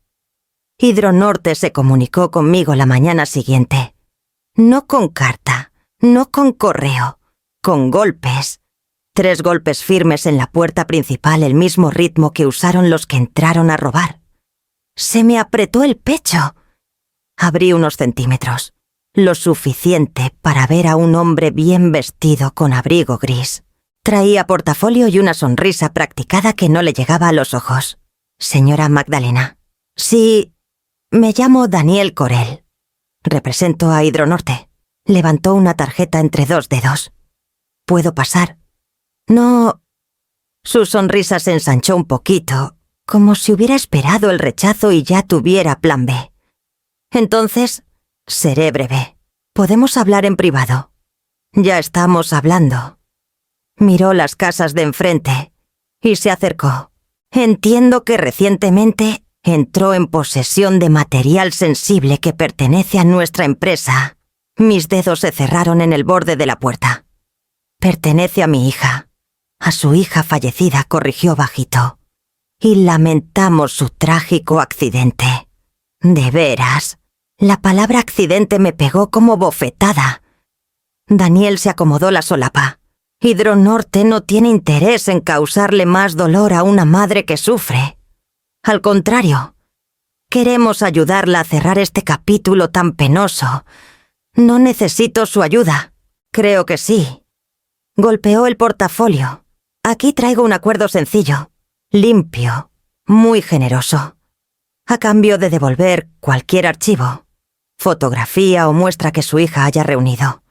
[SPEAKER 1] Hidronorte se comunicó conmigo la mañana siguiente. No con carta, no con correo, con golpes. 3 golpes firmes en la puerta principal, el mismo ritmo que usaron los que entraron a robar. Se me apretó el pecho. Abrí unos centímetros, lo suficiente para ver a un hombre bien vestido con abrigo gris. Traía portafolio y una sonrisa practicada que no le llegaba a los ojos. «Señora Magdalena». «Sí, me llamo Daniel Corel. Represento a Hidronorte». Levantó una tarjeta entre 2 dedos. «¿Puedo pasar?» «No». Su sonrisa se ensanchó un poquito, como si hubiera esperado el rechazo y ya tuviera plan B. «Entonces, seré breve. Podemos hablar en privado». «Ya estamos hablando». Miró las casas de enfrente y se acercó. «Entiendo que recientemente entró en posesión de material sensible que pertenece a nuestra empresa». Mis dedos se cerraron en el borde de la puerta. «Pertenece a mi hija. A su hija fallecida», corrigió bajito. «Y lamentamos su trágico accidente». «¿De veras?». La palabra accidente me pegó como bofetada. Daniel se acomodó la solapa. «Hidronorte no tiene interés en causarle más dolor a una madre que sufre. Al contrario, queremos ayudarla a cerrar este capítulo tan penoso. No necesito su ayuda». «Creo que sí». Golpeó el portafolio. «Aquí traigo un acuerdo sencillo, limpio, muy generoso. A cambio de devolver cualquier archivo, fotografía o muestra que su hija haya reunido.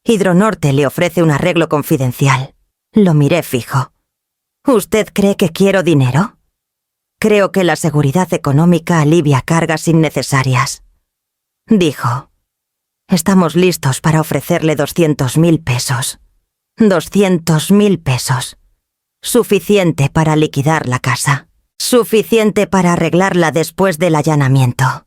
[SPEAKER 1] Hidronorte le ofrece un arreglo confidencial». Lo miré fijo. «¿Usted cree que quiero dinero?». «Creo que la seguridad económica alivia cargas innecesarias», dijo. «Estamos listos para ofrecerle 200.000 pesos. 200.000 pesos. Suficiente para liquidar la casa. Suficiente para arreglarla después del allanamiento.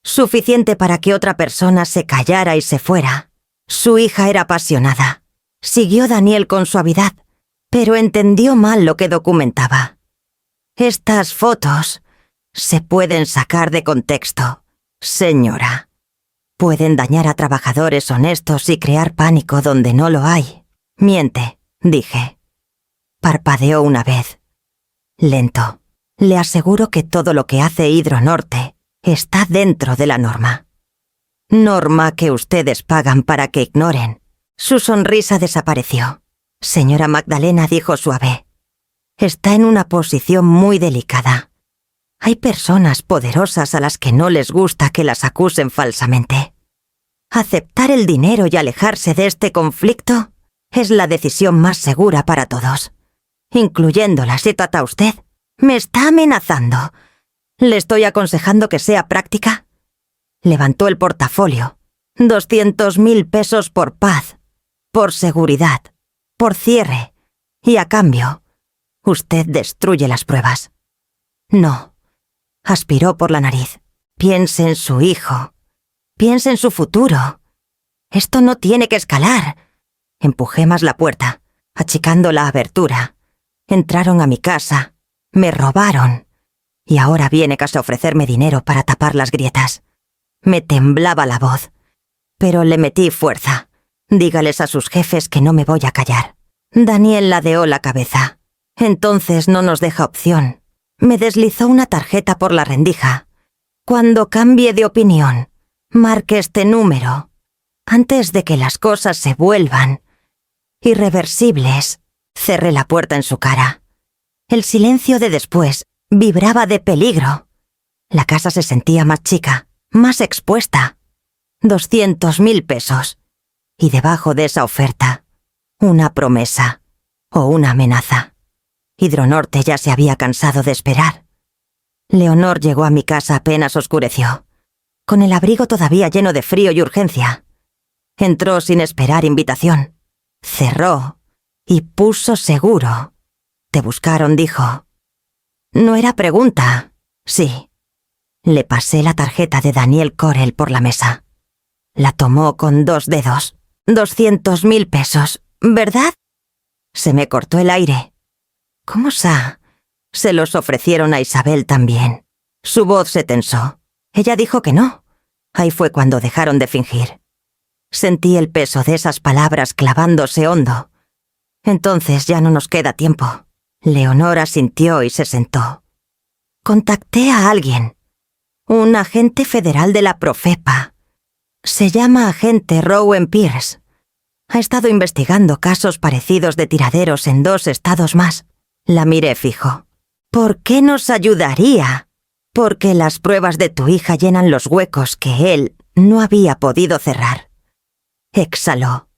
[SPEAKER 1] Suficiente para que otra persona se callara y se fuera. Su hija era apasionada». Siguió Daniel con suavidad, pero entendió mal lo que documentaba. «Estas fotos se pueden sacar de contexto, señora. Pueden dañar a trabajadores honestos y crear pánico donde no lo hay». «Miente», dije. Parpadeó una vez. Lento. «Le aseguro que todo lo que hace Hidronorte está dentro de la norma». Norma que ustedes pagan para que ignoren. Su sonrisa desapareció. Señora Magdalena dijo suave. Está en una posición muy delicada. Hay personas poderosas a las que no les gusta que las acusen falsamente. Aceptar el dinero y alejarse de este conflicto es la decisión más segura para todos, incluyéndola si trata usted. Me está amenazando. ¿Le estoy aconsejando que sea práctica? Levantó el portafolio. 200.000 pesos por paz, por seguridad, por cierre, y a cambio, usted destruye las pruebas. No. Aspiró por la nariz. Piense en su hijo. Piense en su futuro. Esto no tiene que escalar. Empujé más la puerta, achicando la abertura. Entraron a mi casa. Me robaron. Y ahora viene casi a ofrecerme dinero para tapar las grietas. Me temblaba la voz. Pero le metí fuerza. Dígales a sus jefes que no me voy a callar. Daniel ladeó la cabeza. Entonces no nos deja opción. Me deslizó una tarjeta por la rendija. Cuando cambie de opinión, marque este número. Antes de que las cosas se vuelvan irreversibles, cerré la puerta en su cara. El silencio de después vibraba de peligro. La casa se sentía más chica, más expuesta. 200.000 pesos. Y debajo de esa oferta, una promesa o una amenaza. Hidronorte ya se había cansado de esperar. Leonor llegó a mi casa apenas oscureció, con el abrigo todavía lleno de frío y urgencia. Entró sin esperar invitación. Cerró y puso seguro. Te buscaron, dijo. No era pregunta. Sí. Le pasé la tarjeta de Daniel Corel por la mesa. La tomó con 2 dedos. 200.000 pesos, ¿verdad? Se me cortó el aire. ¿Cómo sa? Se los ofrecieron a Isabel también. Su voz se tensó. Ella dijo que no. Ahí fue cuando dejaron de fingir. Sentí el peso de esas palabras clavándose hondo. Entonces ya no nos queda tiempo. Leonor asintió y se sentó. Contacté a alguien. Un agente federal de la Profepa. Se llama agente Rowan Pierce. Ha estado investigando casos parecidos de tiraderos en 2 estados más. La miré fijo. ¿Por qué nos ayudaría? Porque las pruebas de tu hija llenan los huecos que él no había podido cerrar. Exhaló.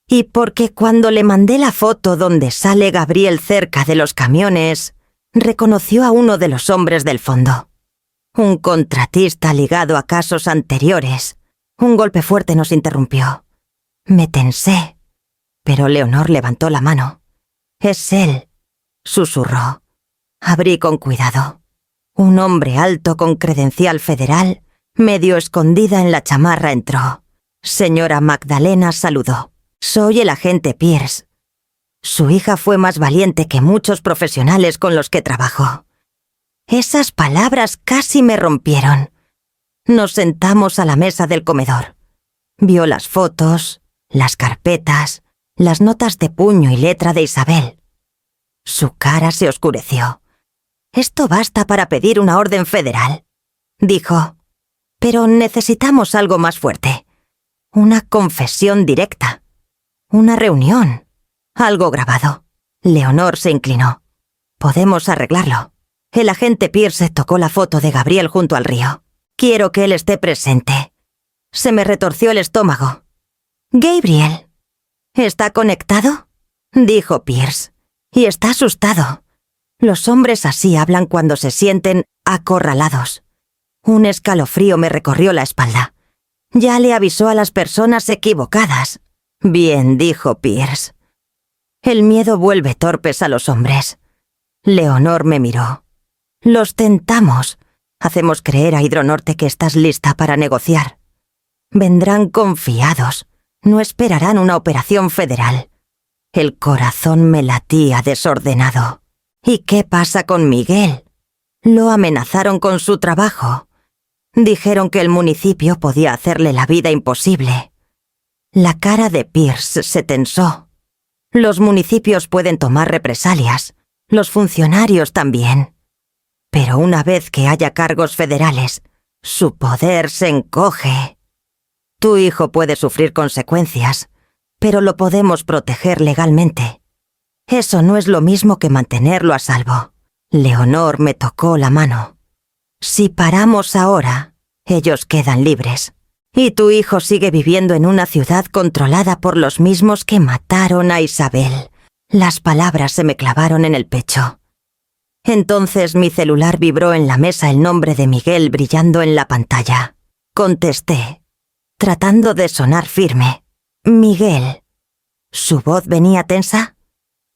[SPEAKER 1] Y porque cuando le mandé la foto donde sale Gabriel cerca de los camiones, reconoció a uno de los hombres del fondo. Un contratista ligado a casos anteriores. Un golpe fuerte nos interrumpió. Me tensé, pero Leonor levantó la mano. Es él, susurró. Abrí con cuidado. Un hombre alto con credencial federal, medio escondida en la chamarra, entró. Señora Magdalena saludó. Soy el agente Pierce. Su hija fue más valiente que muchos profesionales con los que trabajó. Esas palabras casi me rompieron. Nos sentamos a la mesa del comedor. Vio las fotos, las carpetas, las notas de puño y letra de Isabel. Su cara se oscureció. Esto basta para pedir una orden federal, dijo. Pero necesitamos algo más fuerte. Una confesión directa. Una reunión. Algo grabado. Leonor se inclinó. Podemos arreglarlo. El agente Pierce tocó la foto de Gabriel junto al río. Quiero que él esté presente. Se me retorció el estómago. Gabriel. ¿Está conectado? Dijo Pierce. Y está asustado. Los hombres así hablan cuando se sienten acorralados. Un escalofrío me recorrió la espalda. Ya le avisó a las personas equivocadas. Bien, dijo Pierce. El miedo vuelve torpes a los hombres. Leonor me miró. Los tentamos. Hacemos creer a Hidronorte que estás lista para negociar. Vendrán confiados. No esperarán una operación federal. El corazón me latía desordenado. ¿Y qué pasa con Miguel? Lo amenazaron con su trabajo. Dijeron que el municipio podía hacerle la vida imposible. La cara de Pierce se tensó. Los municipios pueden tomar represalias. Los funcionarios también. Pero una vez que haya cargos federales, su poder se encoge. Tu hijo puede sufrir consecuencias, pero lo podemos proteger legalmente. Eso no es lo mismo que mantenerlo a salvo. Leonor me tocó la mano. Si paramos ahora, ellos quedan libres. Y tu hijo sigue viviendo en una ciudad controlada por los mismos que mataron a Isabel. Las palabras se me clavaron en el pecho. Entonces mi celular vibró en la mesa el nombre de Miguel brillando en la pantalla. Contesté, tratando de sonar firme. Miguel. ¿Su voz venía tensa?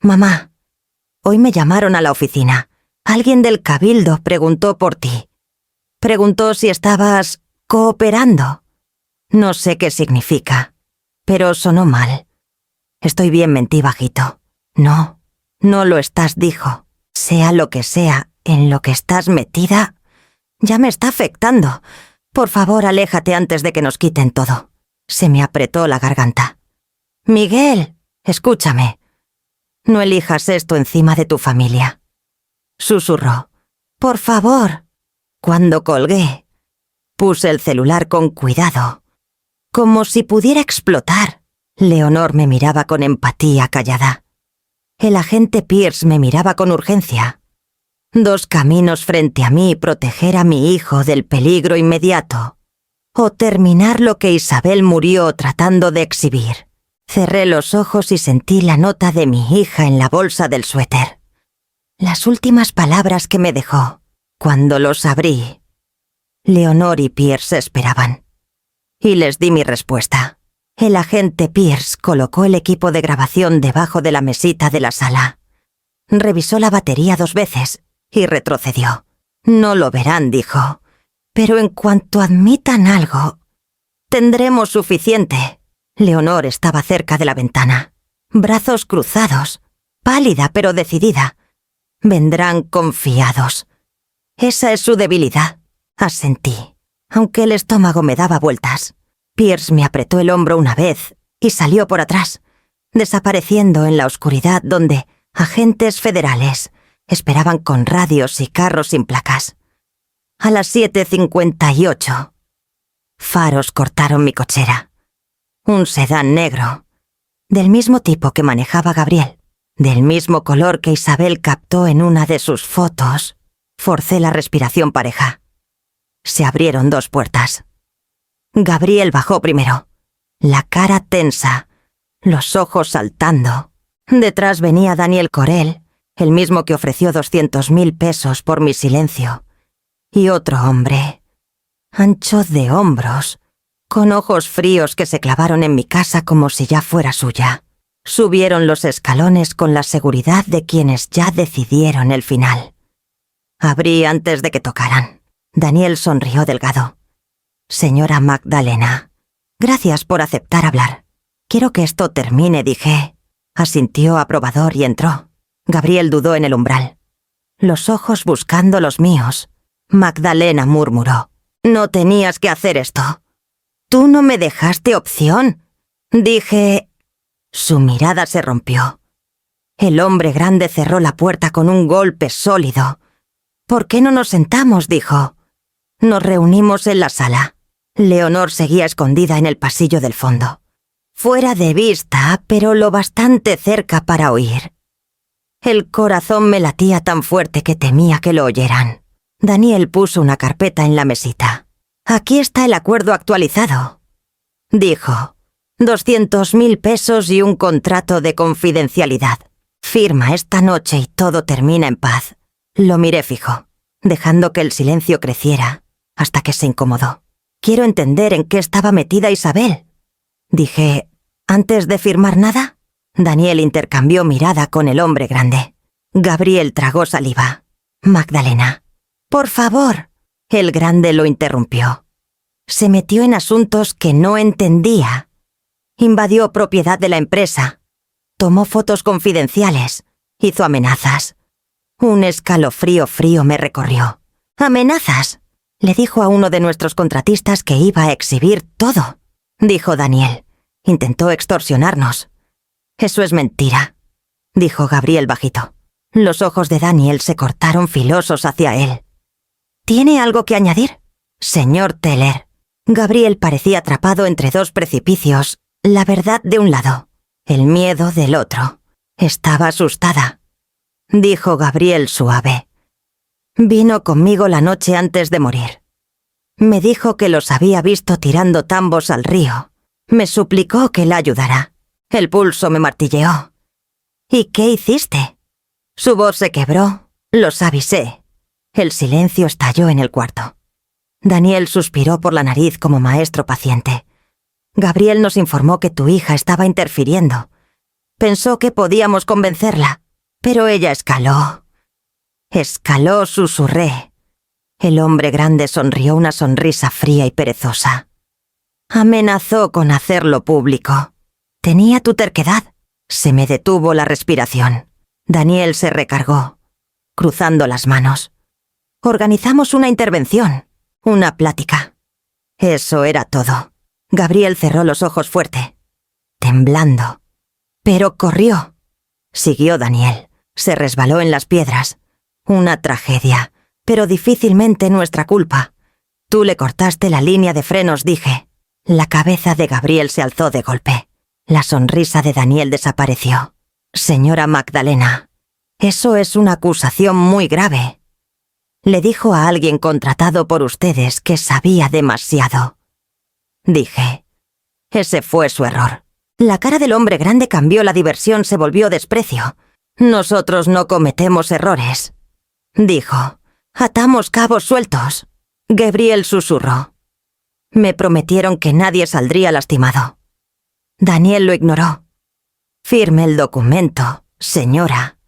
[SPEAKER 1] Mamá, hoy me llamaron a la oficina. Alguien del cabildo preguntó por ti. Preguntó si estabas cooperando. No sé qué significa, pero sonó mal. Estoy bien, mentí bajito. No, no lo estás, dijo. Sea lo que sea en lo que estás metida, ya me está afectando. Por favor, aléjate antes de que nos quiten todo. Se me apretó la garganta. Miguel, escúchame. No elijas esto encima de tu familia. Susurró. Por favor. Cuando colgué, puse el celular con cuidado, como si pudiera explotar. Leonor me miraba con empatía callada. El agente Pierce me miraba con urgencia. Dos caminos frente a mí: proteger a mi hijo del peligro inmediato, o terminar lo que Isabel murió tratando de exhibir. Cerré los ojos y sentí la nota de mi hija en la bolsa del suéter. Las últimas palabras que me dejó. Cuando los abrí, Leonor y Pierce esperaban. Y les di mi respuesta. El agente Pierce colocó el equipo de grabación debajo de la mesita de la sala. Revisó la batería 2 veces y retrocedió. No lo verán, dijo. Pero en cuanto admitan algo, tendremos suficiente. Leonor estaba cerca de la ventana, brazos cruzados, pálida pero decidida. Vendrán confiados. Esa es su debilidad, asentí, aunque el estómago me daba vueltas. Pierce me apretó el hombro una vez y salió por atrás, desapareciendo en la oscuridad donde agentes federales esperaban con radios y carros sin placas. A las 7:58, faros cortaron mi cochera. Un sedán negro, del mismo tipo que manejaba Gabriel, del mismo color que Isabel captó en una de sus fotos. Forcé la respiración pareja. Se abrieron 2 puertas. Gabriel bajó primero, la cara tensa, los ojos saltando. Detrás venía Daniel Corell, el mismo que ofreció 200.000 pesos por mi silencio. Y otro hombre, ancho de hombros, con ojos fríos que se clavaron en mi casa como si ya fuera suya. Subieron los escalones con la seguridad de quienes ya decidieron el final. Abrí antes de que tocaran. Daniel sonrió delgado. Señora Magdalena, gracias por aceptar hablar. Quiero que esto termine, dije. Asintió aprobador y entró. Gabriel dudó en el umbral, los ojos buscando los míos. Magdalena murmuró. No tenías que hacer esto. Tú no me dejaste opción. Dije... Su mirada se rompió. El hombre grande cerró la puerta con un golpe sólido. ¿Por qué no nos sentamos?, dijo. Nos reunimos en la sala. Leonor seguía escondida en el pasillo del fondo. Fuera de vista, pero lo bastante cerca para oír. El corazón me latía tan fuerte que temía que lo oyeran. Daniel puso una carpeta en la mesita. Aquí está el acuerdo actualizado, dijo. 200.000 pesos y un contrato de confidencialidad. Firma esta noche y todo termina en paz. Lo miré fijo, dejando que el silencio creciera, hasta que se incomodó. Quiero entender en qué estaba metida Isabel. Dije, ¿antes de firmar nada? Daniel intercambió mirada con el hombre grande. Gabriel tragó saliva. Magdalena, por favor. El grande lo interrumpió. Se metió en asuntos que no entendía. Invadió propiedad de la empresa. Tomó fotos confidenciales. Hizo amenazas. Un escalofrío frío me recorrió. ¿Amenazas? Le dijo a uno de nuestros contratistas que iba a exhibir todo, dijo Daniel. Intentó extorsionarnos. Eso es mentira, dijo Gabriel bajito. Los ojos de Daniel se cortaron filosos hacia él. ¿Tiene algo que añadir? Señor Teller. Gabriel parecía atrapado entre dos precipicios, la verdad de un lado, el miedo del otro. Estaba asustada. Dijo Gabriel suave. Vino conmigo la noche antes de morir. Me dijo que los había visto tirando tambos al río. Me suplicó que la ayudara. El pulso me martilleó. ¿Y qué hiciste? Su voz se quebró. Los avisé. El silencio estalló en el cuarto. Daniel suspiró por la nariz como maestro paciente. Gabriel nos informó que tu hija estaba interfiriendo. Pensó que podíamos convencerla, pero ella escaló. Escaló, susurré. El hombre grande sonrió una sonrisa fría y perezosa. Amenazó con hacerlo público. Tenía tu terquedad. Se me detuvo la respiración. Daniel se recargó, cruzando las manos. Organizamos una intervención, una plática. Eso era todo. Gabriel cerró los ojos fuerte, temblando. Pero corrió. Siguió Daniel. Se resbaló en las piedras. Una tragedia, pero difícilmente nuestra culpa. Tú le cortaste la línea de frenos, dije. La cabeza de Gabriel se alzó de golpe. La sonrisa de Daniel desapareció. Señora Magdalena, eso es una acusación muy grave. Le dijo a alguien contratado por ustedes que sabía demasiado. Dije. Ese fue su error. La cara del hombre grande cambió, la diversión se volvió desprecio. Nosotros no cometemos errores. Dijo. Atamos cabos sueltos. Gabriel susurró. Me prometieron que nadie saldría lastimado. Daniel lo ignoró. Firme el documento, señora.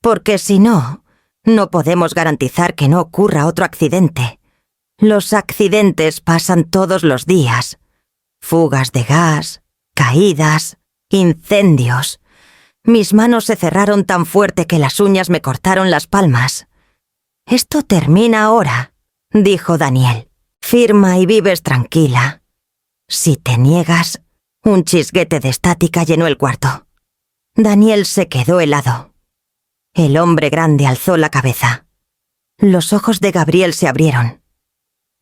[SPEAKER 1] Porque si no, no podemos garantizar que no ocurra otro accidente. Los accidentes pasan todos los días. Fugas de gas, caídas, incendios. Mis manos se cerraron tan fuerte que las uñas me cortaron las palmas. Esto termina ahora, dijo Daniel. Firma y vives tranquila. Si te niegas, un chisguete de estática llenó el cuarto. Daniel se quedó helado. El hombre grande alzó la cabeza. Los ojos de Gabriel se abrieron.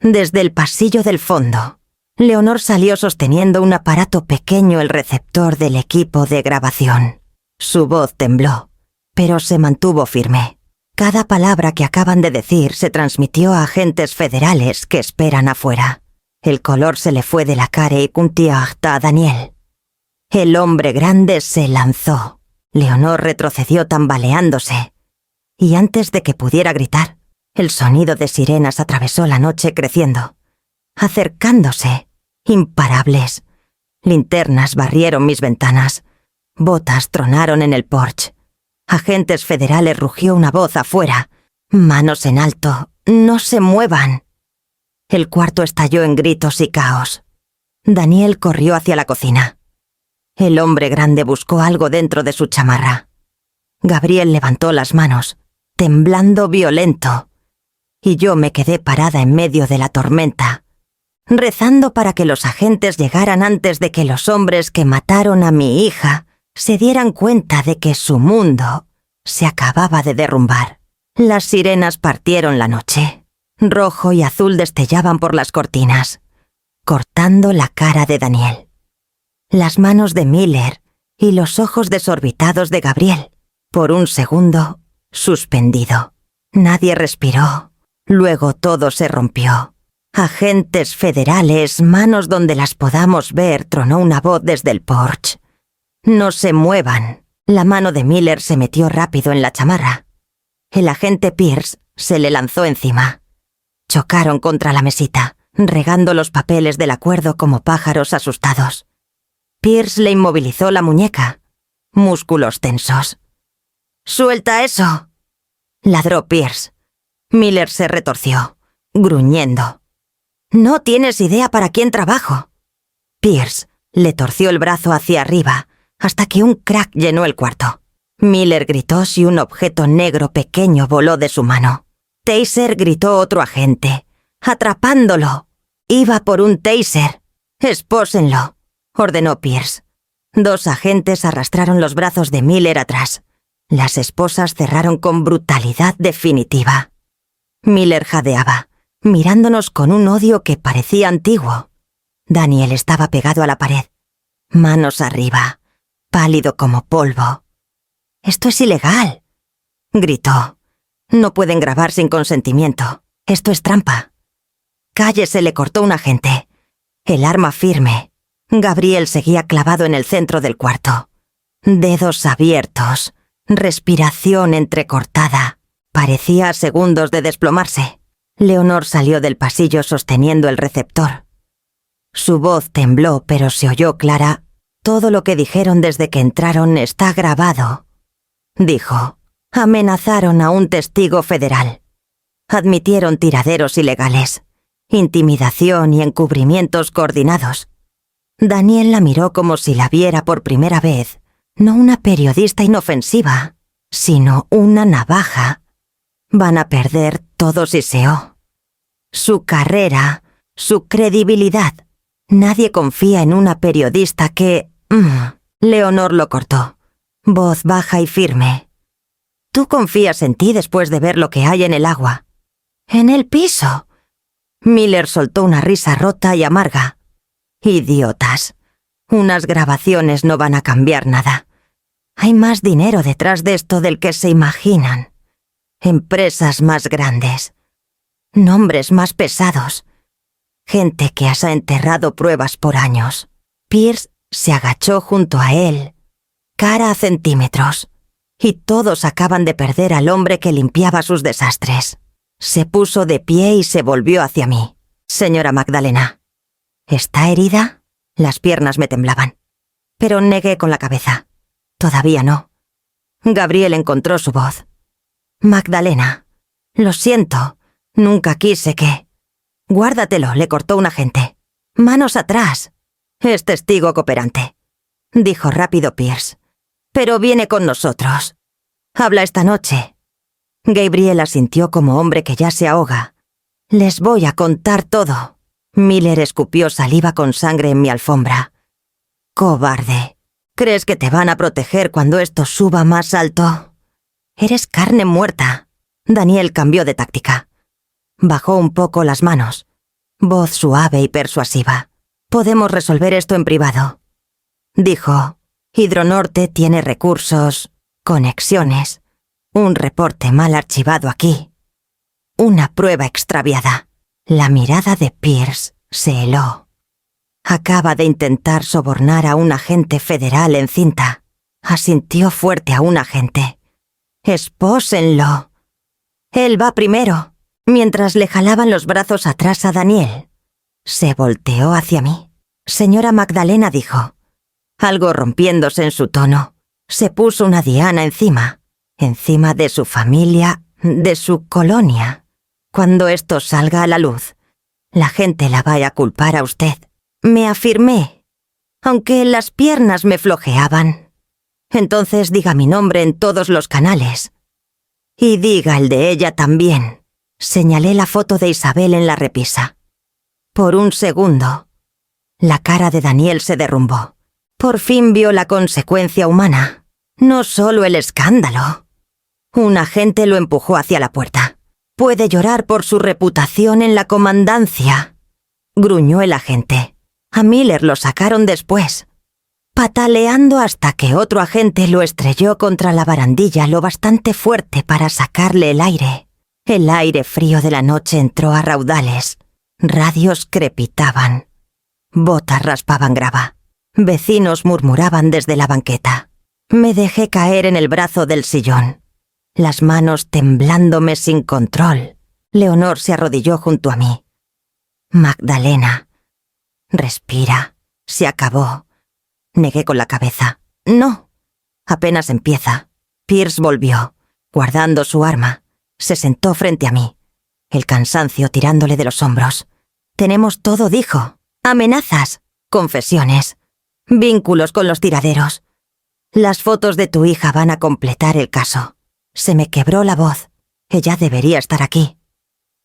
[SPEAKER 1] Desde el pasillo del fondo, Leonor salió sosteniendo un aparato pequeño, el receptor del equipo de grabación. Su voz tembló, pero se mantuvo firme. Cada palabra que acaban de decir se transmitió a agentes federales que esperan afuera. El color se le fue de la cara y puntía a Daniel. El hombre grande se lanzó. Leonor retrocedió tambaleándose. Y antes de que pudiera gritar, el sonido de sirenas atravesó la noche creciendo. Acercándose, imparables. Linternas barrieron mis ventanas. Botas tronaron en el porche. Agentes federales, rugió una voz afuera. Manos en alto, no se muevan. El cuarto estalló en gritos y caos. Daniel corrió hacia la cocina. El hombre grande buscó algo dentro de su chamarra. Gabriel levantó las manos, temblando violento. Y yo me quedé parada en medio de la tormenta, rezando para que los agentes llegaran antes de que los hombres que mataron a mi hija se dieran cuenta de que su mundo se acababa de derrumbar. Las sirenas partieron la noche. Rojo y azul destellaban por las cortinas, cortando la cara de Daniel. Las manos de Miller y los ojos desorbitados de Gabriel. Por un segundo, suspendido. Nadie respiró. Luego todo se rompió. Agentes federales, manos donde las podamos ver, tronó una voz desde el porche. No se muevan. La mano de Miller se metió rápido en la chamarra. El agente Pierce se le lanzó encima. Chocaron contra la mesita, regando los papeles del acuerdo como pájaros asustados. Pierce le inmovilizó la muñeca. Músculos tensos. «¡Suelta eso!», ladró Pierce. Miller se retorció, gruñendo. «No tienes idea para quién trabajo». Pierce le torció el brazo hacia arriba, hasta que un crack llenó el cuarto. Miller gritó si un objeto negro pequeño voló de su mano. «Taser», gritó otro agente. «¡Atrapándolo! Iba por un taser. Espósenlo», ordenó Pierce. 2 agentes arrastraron los brazos de Miller atrás. Las esposas cerraron con brutalidad definitiva. Miller jadeaba, mirándonos con un odio que parecía antiguo. Daniel estaba pegado a la pared, manos arriba, pálido como polvo. «¡Esto es ilegal!», gritó. «No pueden grabar sin consentimiento. Esto es trampa». «Cállese», le cortó un agente. El arma firme. Gabriel seguía clavado en el centro del cuarto. Dedos abiertos, respiración entrecortada. Parecía a segundos de desplomarse. Leonor salió del pasillo sosteniendo el receptor. Su voz tembló, pero se oyó clara. «Todo lo que dijeron desde que entraron está grabado», dijo. «Amenazaron a un testigo federal. Admitieron tiraderos ilegales, intimidación y encubrimientos coordinados». Daniel la miró como si la viera por primera vez. No una periodista inofensiva, sino una navaja. Van a perder todo Siseo. Su carrera, su credibilidad. Nadie confía en una periodista que... Leonor lo cortó. Voz baja y firme. «Tú confías en ti después de ver lo que hay en el agua». «¿En el piso?». Miller soltó una risa rota y amarga. «Idiotas. Unas grabaciones no van a cambiar nada. Hay más dinero detrás de esto del que se imaginan. Empresas más grandes. Nombres más pesados. Gente que has enterrado pruebas por años». Pierce se agachó junto a él, cara a centímetros, y todos acaban de perder al hombre que limpiaba sus desastres. Se puso de pie y se volvió hacia mí. «Señora Magdalena». «¿Está herida?». Las piernas me temblaban, pero negué con la cabeza. «Todavía no». Gabriel encontró su voz. «Magdalena, lo siento, nunca quise que...». «Guárdatelo», le cortó un agente. «Manos atrás». «Es testigo cooperante», dijo rápido Pierce. «Pero viene con nosotros. Habla esta noche». Gabriel asintió como hombre que ya se ahoga. «Les voy a contar todo». Miller escupió saliva con sangre en mi alfombra. «Cobarde. ¿Crees que te van a proteger cuando esto suba más alto? Eres carne muerta». Daniel cambió de táctica. Bajó un poco las manos. Voz suave y persuasiva. «Podemos resolver esto en privado», dijo. «Hidronorte tiene recursos, conexiones, un reporte mal archivado aquí, una prueba extraviada». La mirada de Pierce se heló. «Acaba de intentar sobornar a un agente federal en cinta». Asintió fuerte a un agente. «Espósenlo». «Él va primero», mientras le jalaban los brazos atrás a Daniel. Se volteó hacia mí. «Señora Magdalena», dijo, algo rompiéndose en su tono. Se puso una diana encima de su familia, de su colonia. Cuando esto salga a la luz, la gente la va a culpar a usted». Me afirmé, aunque las piernas me flojeaban. «Entonces diga mi nombre en todos los canales. Y diga el de ella también». Señalé la foto de Isabel en la repisa. Por un segundo, la cara de Daniel se derrumbó. Por fin vio la consecuencia humana, no solo el escándalo. Un agente lo empujó hacia la puerta. «Puede llorar por su reputación en la comandancia», gruñó el agente. A Miller lo sacaron después, pataleando hasta que otro agente lo estrelló contra la barandilla lo bastante fuerte para sacarle el aire. El aire frío de la noche entró a raudales. Radios crepitaban. Botas raspaban grava. Vecinos murmuraban desde la banqueta. Me dejé caer en el brazo del sillón, las manos temblándome sin control. Leonor se arrodilló junto a mí. «Magdalena, respira, se acabó». Negué con la cabeza. «No, apenas empieza». Pierce volvió, guardando su arma. Se sentó frente a mí, el cansancio tirándole de los hombros. «Tenemos todo», dijo. «Amenazas, confesiones, vínculos con los tiraderos. Las fotos de tu hija van a completar el caso». Se me quebró la voz. Ella debería estar aquí.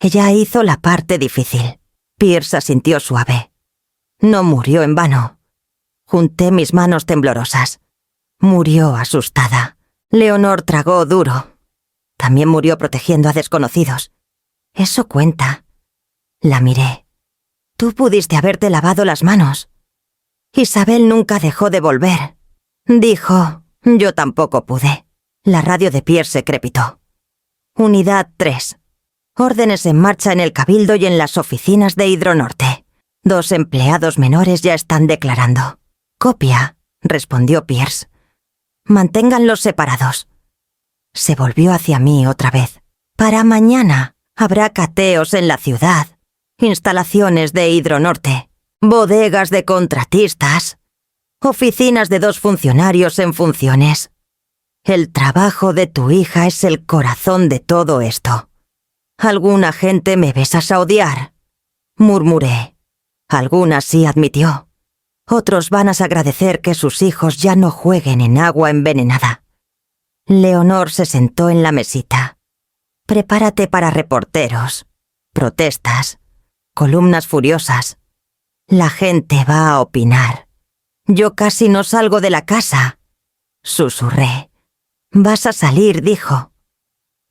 [SPEAKER 1] Ella hizo la parte difícil. Pierce asintió suave. No murió en vano. Junté mis manos temblorosas. Murió asustada. Leonor tragó duro. También murió protegiendo a desconocidos. Eso cuenta. La miré. Tú pudiste haberte lavado las manos. Isabel nunca dejó de volver. Dijo, yo tampoco pude. La radio de Pierce se crepitó. Unidad 3. Órdenes en marcha en el Cabildo y en las oficinas de Hidronorte. 2 empleados menores ya están declarando. Copia, respondió Pierce. Manténganlos separados. Se volvió hacia mí otra vez. Para mañana habrá cateos en la ciudad, instalaciones de Hidronorte, bodegas de contratistas, oficinas de 2 funcionarios en funciones. El trabajo de tu hija es el corazón de todo esto. Alguna gente me besas a odiar, murmuré. Alguna sí admitió. Otros van a agradecer que sus hijos ya no jueguen en agua envenenada. Leonor se sentó en la mesita. Prepárate para reporteros, protestas, columnas furiosas. La gente va a opinar. Yo casi no salgo de la casa. Susurré. Vas a salir, dijo.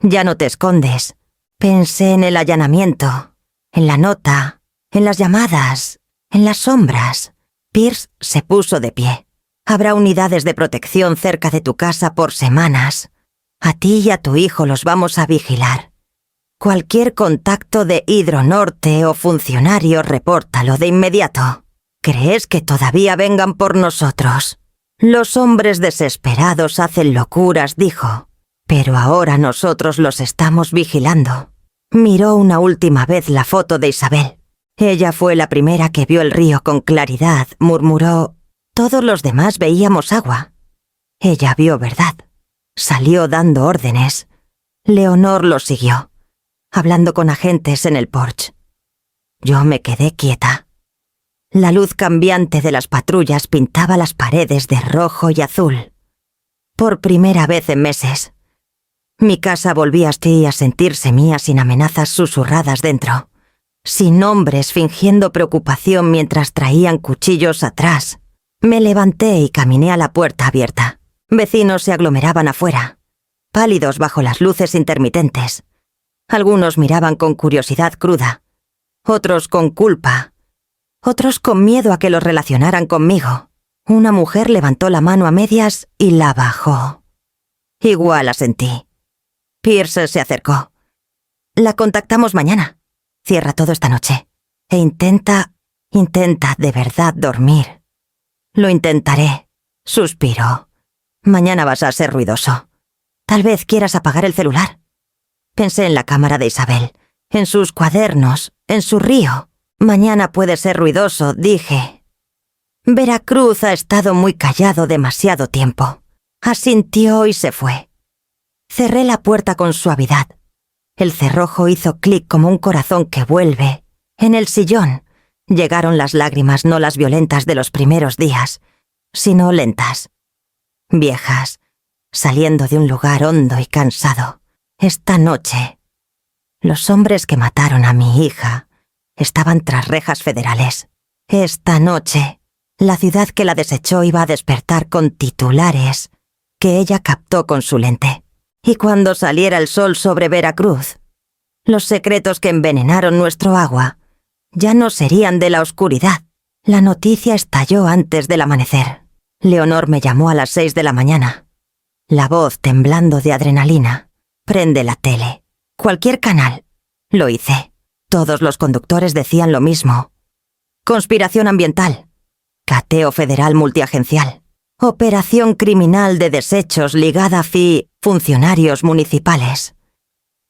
[SPEAKER 1] Ya no te escondes. Pensé en el allanamiento, en la nota, en las llamadas, en las sombras. Pierce se puso de pie. Habrá unidades de protección cerca de tu casa por semanas. A ti y a tu hijo los vamos a vigilar. Cualquier contacto de Hidronorte o funcionario, repórtalo de inmediato. ¿Crees que todavía vengan por nosotros? Los hombres desesperados hacen locuras, dijo. Pero ahora nosotros los estamos vigilando. Miró una última vez la foto de Isabel. Ella fue la primera que vio el río con claridad, murmuró. Todos los demás veíamos agua. Ella vio verdad. Salió dando órdenes. Leonor lo siguió, hablando con agentes en el porche. Yo me quedé quieta. La luz cambiante de las patrullas pintaba las paredes de rojo y azul. Por primera vez en meses. Mi casa volvía así a sentirse mía sin amenazas susurradas dentro, sin hombres fingiendo preocupación mientras traían cuchillos atrás. Me levanté y caminé a la puerta abierta. Vecinos se aglomeraban afuera, pálidos bajo las luces intermitentes. Algunos miraban con curiosidad cruda, otros con culpa, otros con miedo a que los relacionaran conmigo. Una mujer levantó la mano a medias y la bajó. Igual asentí. Pierce se acercó. La contactamos mañana. Cierra todo esta noche. E intenta de verdad dormir. Lo intentaré, suspiró. Mañana vas a ser ruidoso. Tal vez quieras apagar el celular. Pensé en la cámara de Isabel, en sus cuadernos, en su río. Mañana puede ser ruidoso, dije. Veracruz ha estado muy callado demasiado tiempo. Asintió y se fue. Cerré la puerta con suavidad. El cerrojo hizo clic como un corazón que vuelve. En el sillón llegaron las lágrimas, no las violentas de los primeros días, sino lentas, viejas, saliendo de un lugar hondo y cansado. Esta noche, los hombres que mataron a mi hija estaban tras rejas federales. Esta noche, la ciudad que la desechó iba a despertar con titulares que ella captó con su lente. Y cuando saliera el sol sobre Veracruz, los secretos que envenenaron nuestro agua ya no serían de la oscuridad. La noticia estalló antes del amanecer. Leonor me llamó a las 6 de la mañana. La voz temblando de adrenalina. Prende la tele. Cualquier canal. Lo hice. Todos los conductores decían lo mismo. Conspiración ambiental. Cateo federal multiagencial. Operación criminal de desechos ligada a funcionarios municipales.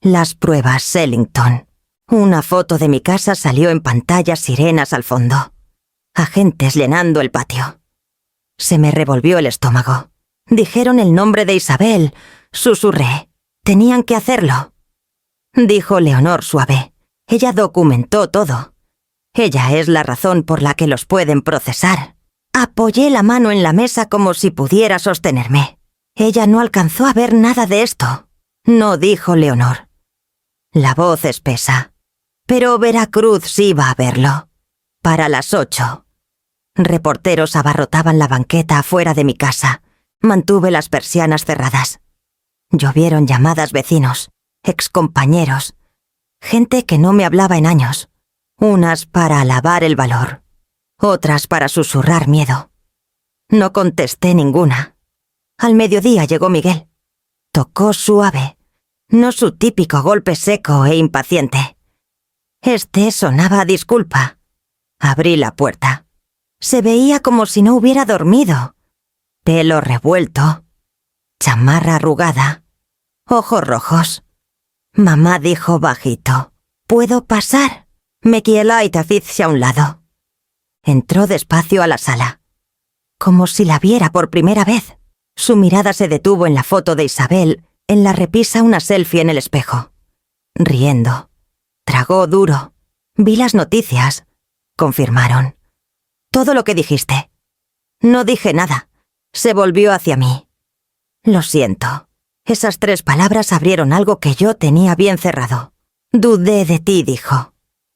[SPEAKER 1] Las pruebas Sellington. Una foto de mi casa salió en pantallas sirenas al fondo. Agentes llenando el patio. Se me revolvió el estómago. Dijeron el nombre de Isabel. Susurré. Tenían que hacerlo. Dijo Leonor suave. Ella documentó todo. Ella es la razón por la que los pueden procesar. Apoyé la mano en la mesa como si pudiera sostenerme. Ella no alcanzó a ver nada de esto. No, dijo Leonor. La voz espesa. Pero Veracruz sí va a verlo. Para las 8. Reporteros abarrotaban la banqueta afuera de mi casa. Mantuve las persianas cerradas. Llovieron llamadas vecinos, excompañeros, gente que no me hablaba en años. Unas para alabar el valor, otras para susurrar miedo. No contesté ninguna. Al mediodía llegó Miguel. Tocó suave, no su típico golpe seco e impaciente. Este sonaba a disculpa. Abrí la puerta. Se veía como si no hubiera dormido. Pelo revuelto, chamarra arrugada, ojos rojos. Mamá dijo bajito: «¿Puedo pasar?» Me quiela a hacia un lado. Entró despacio a la sala, como si la viera por primera vez. Su mirada se detuvo en la foto de Isabel, en la repisa una selfie en el espejo. Riendo. Tragó duro. Vi las noticias. Confirmaron. Todo lo que dijiste. No dije nada. Se volvió hacia mí. Lo siento. Esas 3 palabras abrieron algo que yo tenía bien cerrado. Dudé de ti, dijo.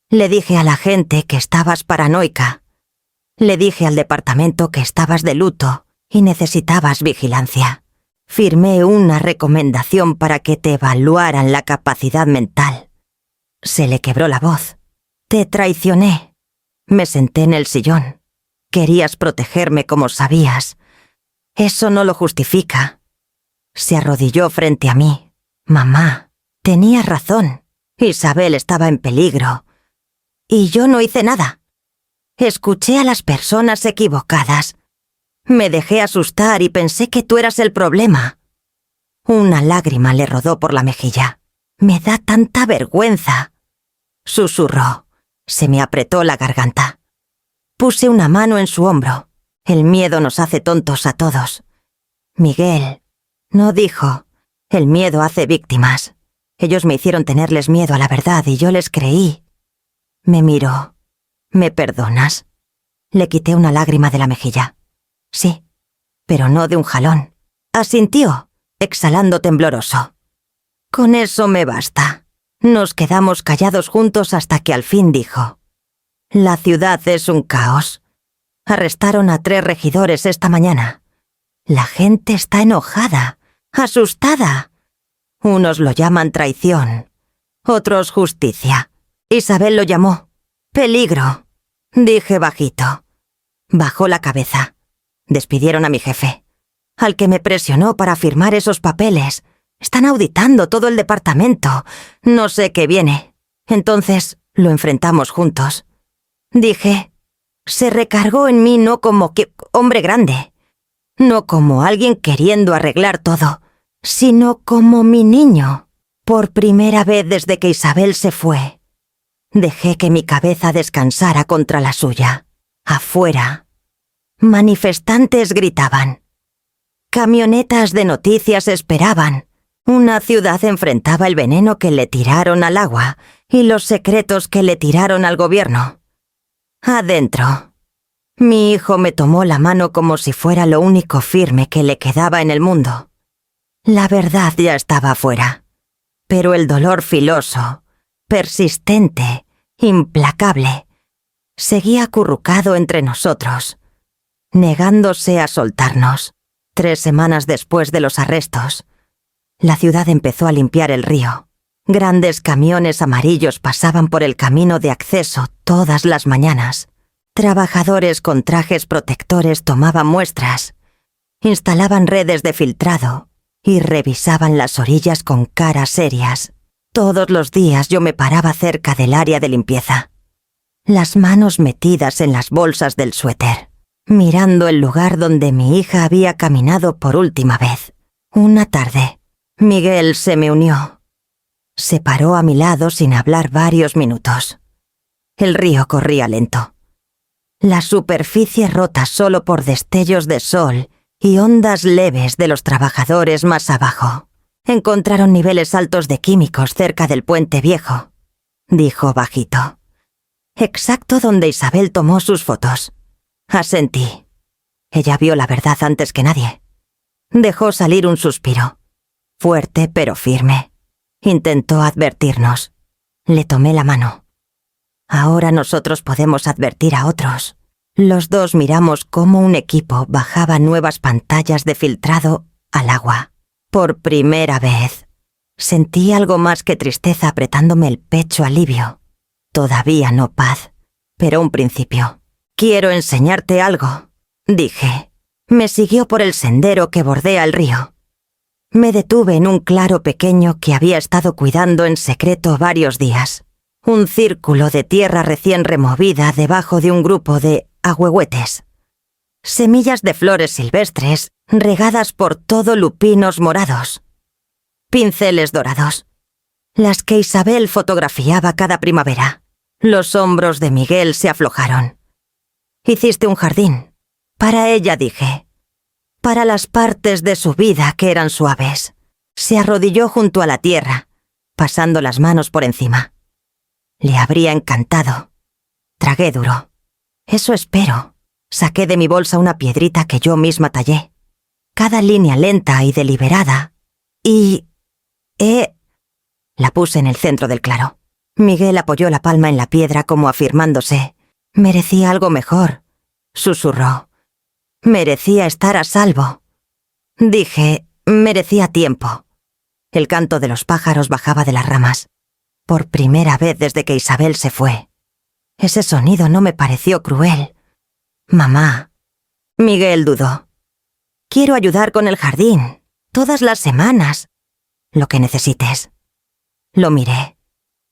[SPEAKER 1] Le dije a la gente que estabas paranoica. Le dije al departamento que estabas de luto y necesitabas vigilancia. Firmé una recomendación para que te evaluaran la capacidad mental. Se le quebró la voz. Te traicioné. Me senté en el sillón. Querías protegerme como sabías. Eso no lo justifica. Se arrodilló frente a mí. Mamá, tenías razón. Isabel estaba en peligro. Y yo no hice nada. Escuché a las personas equivocadas. Me dejé asustar y pensé que tú eras el problema. Una lágrima le rodó por la mejilla. Me da tanta vergüenza. Susurró. Se me apretó la garganta. Puse una mano en su hombro. El miedo nos hace tontos a todos. Miguel, no dijo. El miedo hace víctimas. Ellos me hicieron tenerles miedo a la verdad y yo les creí. Me miró. ¿Me perdonas? Le quité una lágrima de la mejilla. Sí, pero no de un jalón. Asintió, exhalando tembloroso. Con eso me basta. Nos quedamos callados juntos hasta que al fin dijo: La ciudad es un caos. Arrestaron a 3 regidores esta mañana. La gente está enojada, asustada. Unos lo llaman traición, otros justicia. Isabel lo llamó peligro. Dije bajito. Bajó la cabeza. Despidieron a mi jefe, al que me presionó para firmar esos papeles. Están auditando todo el departamento. No sé qué viene. Entonces lo enfrentamos juntos. Dije, se recargó en mí no como hombre grande, no como alguien queriendo arreglar todo, sino como mi niño. Por primera vez desde que Isabel se fue, dejé que mi cabeza descansara contra la suya. Afuera, manifestantes gritaban. Camionetas de noticias esperaban. Una ciudad enfrentaba el veneno que le tiraron al agua y los secretos que le tiraron al gobierno. Adentro, mi hijo me tomó la mano como si fuera lo único firme que le quedaba en el mundo. La verdad ya estaba afuera, pero el dolor filoso, persistente, implacable, seguía acurrucado entre nosotros, negándose a soltarnos. 3 semanas después de los arrestos, la ciudad empezó a limpiar el río. Grandes camiones amarillos pasaban por el camino de acceso todas las mañanas. Trabajadores con trajes protectores tomaban muestras, instalaban redes de filtrado y revisaban las orillas con caras serias. Todos los días yo me paraba cerca del área de limpieza, las manos metidas en las bolsas del suéter, mirando el lugar donde mi hija había caminado por última vez. Una tarde, Miguel se me unió. Se paró a mi lado sin hablar varios minutos. El río corría lento. La superficie rota solo por destellos de sol y ondas leves de los trabajadores más abajo. Encontraron niveles altos de químicos cerca del puente viejo, dijo bajito. Exacto donde Isabel tomó sus fotos. Asentí. Ella vio la verdad antes que nadie. Dejó salir un suspiro, fuerte pero firme. Intentó advertirnos. Le tomé la mano. Ahora nosotros podemos advertir a otros. Los dos miramos cómo un equipo bajaba nuevas pantallas de filtrado al agua. Por primera vez, sentí algo más que tristeza apretándome el pecho alivio. Todavía no paz, pero un principio. Quiero enseñarte algo, dije. Me siguió por el sendero que bordea el río. Me detuve en un claro pequeño que había estado cuidando en secreto varios días. Un círculo de tierra recién removida debajo de un grupo de ahuehuetes. Semillas de flores silvestres regadas por todo lupinos morados. Pinceles dorados. Las que Isabel fotografiaba cada primavera. Los hombros de Miguel se aflojaron. Hiciste un jardín. Para ella, dije. Para las partes de su vida que eran suaves. Se arrodilló junto a la tierra, pasando las manos por encima. Le habría encantado. Tragué duro. Eso espero. Saqué de mi bolsa una piedrita que yo misma tallé. Cada línea lenta y deliberada. Y... La puse en el centro del claro. Miguel apoyó la palma en la piedra como afirmándose. Merecía algo mejor, susurró. Merecía estar a salvo. Dije, merecía tiempo. El canto de los pájaros bajaba de las ramas. Por primera vez desde que Isabel se fue. Ese sonido no me pareció cruel. Mamá. Miguel dudó. Quiero ayudar con el jardín. Todas las semanas. Lo que necesites. Lo miré.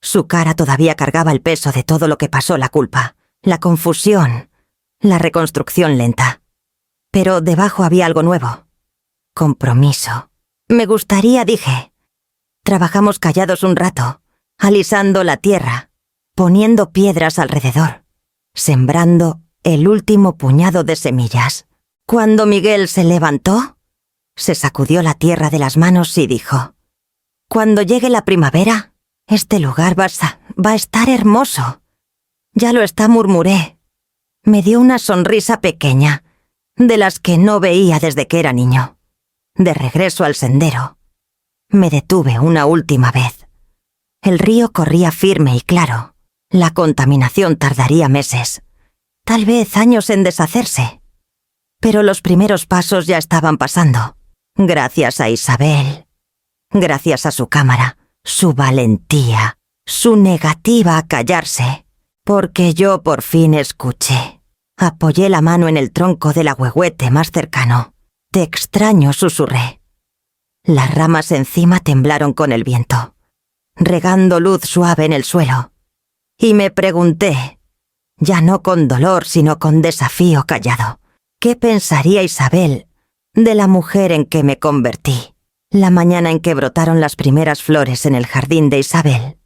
[SPEAKER 1] Su cara todavía cargaba el peso de todo lo que pasó, la culpa, la confusión, la reconstrucción lenta. Pero debajo había algo nuevo. Compromiso. Me gustaría, dije. Trabajamos callados un rato, alisando la tierra, poniendo piedras alrededor, sembrando el último puñado de semillas. Cuando Miguel se levantó, se sacudió la tierra de las manos y dijo: «Cuando llegue la primavera, este lugar va a estar hermoso». «Ya lo está», murmuré. Me dio una sonrisa pequeña, de las que no veía desde que era niño. De regreso al sendero, me detuve una última vez. El río corría firme y claro. La contaminación tardaría meses, tal vez años en deshacerse. Pero los primeros pasos ya estaban pasando. Gracias a Isabel. Gracias a su cámara, su valentía, su negativa a callarse. Porque yo por fin escuché. Apoyé la mano en el tronco del ahuehuete más cercano. «Te extraño», susurré. Las ramas encima temblaron con el viento, regando luz suave en el suelo. Y me pregunté, ya no con dolor sino con desafío callado, ¿qué pensaría Isabel de la mujer en que me convertí? La mañana en que brotaron las primeras flores en el jardín de Isabel.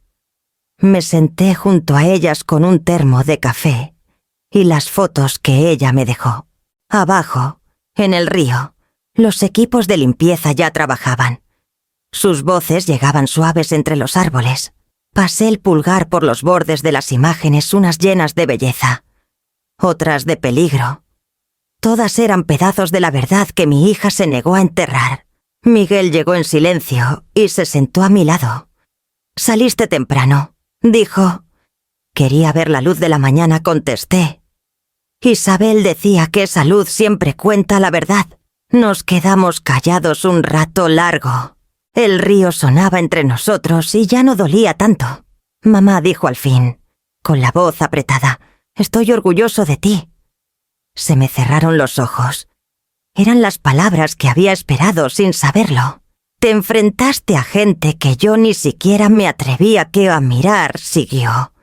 [SPEAKER 1] Me senté junto a ellas con un termo de café y las fotos que ella me dejó. Abajo, en el río, los equipos de limpieza ya trabajaban. Sus voces llegaban suaves entre los árboles. Pasé el pulgar por los bordes de las imágenes, unas llenas de belleza, otras de peligro. Todas eran pedazos de la verdad que mi hija se negó a enterrar. Miguel llegó en silencio y se sentó a mi lado. «Saliste temprano», dijo. «Quería ver la luz de la mañana», contesté. Isabel decía que esa luz siempre cuenta la verdad. Nos quedamos callados un rato largo. El río sonaba entre nosotros y ya no dolía tanto. Mamá dijo al fin, con la voz apretada: «Estoy orgulloso de ti». Se me cerraron los ojos. Eran las palabras que había esperado sin saberlo. «Te enfrentaste a gente que yo ni siquiera me atrevía a mirar», siguió.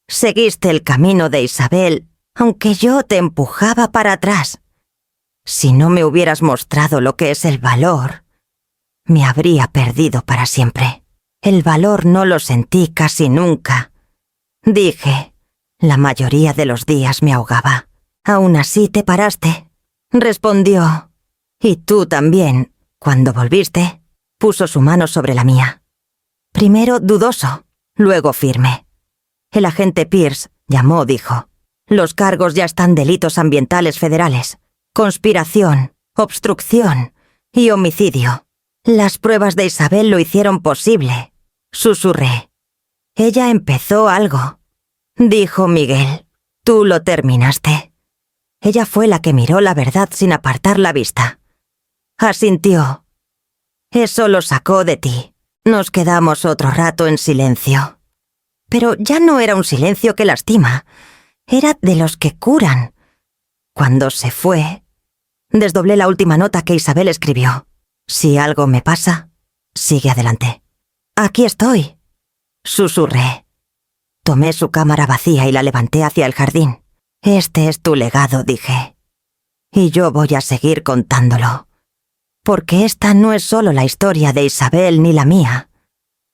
[SPEAKER 1] «Seguiste el camino de Isabel, aunque yo te empujaba para atrás. Si no me hubieras mostrado lo que es el valor, me habría perdido para siempre. El valor no lo sentí casi nunca. Dije, la mayoría de los días me ahogaba. Aún así te paraste», respondió. «Y tú también, cuando volviste». Puso su mano sobre la mía. Primero dudoso, luego firme. «El agente Pierce llamó», dijo. «Los cargos ya están: delitos ambientales federales, conspiración, obstrucción y homicidio. Las pruebas de Isabel lo hicieron posible», susurré. «Ella empezó algo», dijo Miguel. «Tú lo terminaste». Ella fue la que miró la verdad sin apartar la vista. Asintió. «Eso lo sacó de ti». Nos quedamos otro rato en silencio. Pero ya no era un silencio que lastima, era de los que curan. Cuando se fue, desdoblé la última nota que Isabel escribió. Si algo me pasa, sigue adelante. Aquí estoy, susurré. Tomé su cámara vacía y la levanté hacia el jardín. Este es tu legado, dije. Y yo voy a seguir contándolo. Porque esta no es solo la historia de Isabel ni la mía.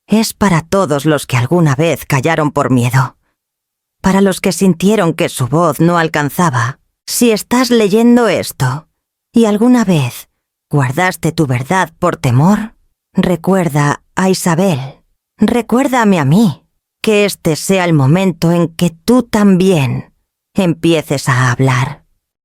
[SPEAKER 1] Es para todos los que alguna vez callaron por miedo. Para los que sintieron que su voz no alcanzaba. Si estás leyendo esto y alguna vez guardaste tu verdad por temor, recuerda a Isabel. Recuérdame a mí. Que este sea el momento en que tú también empieces a hablar.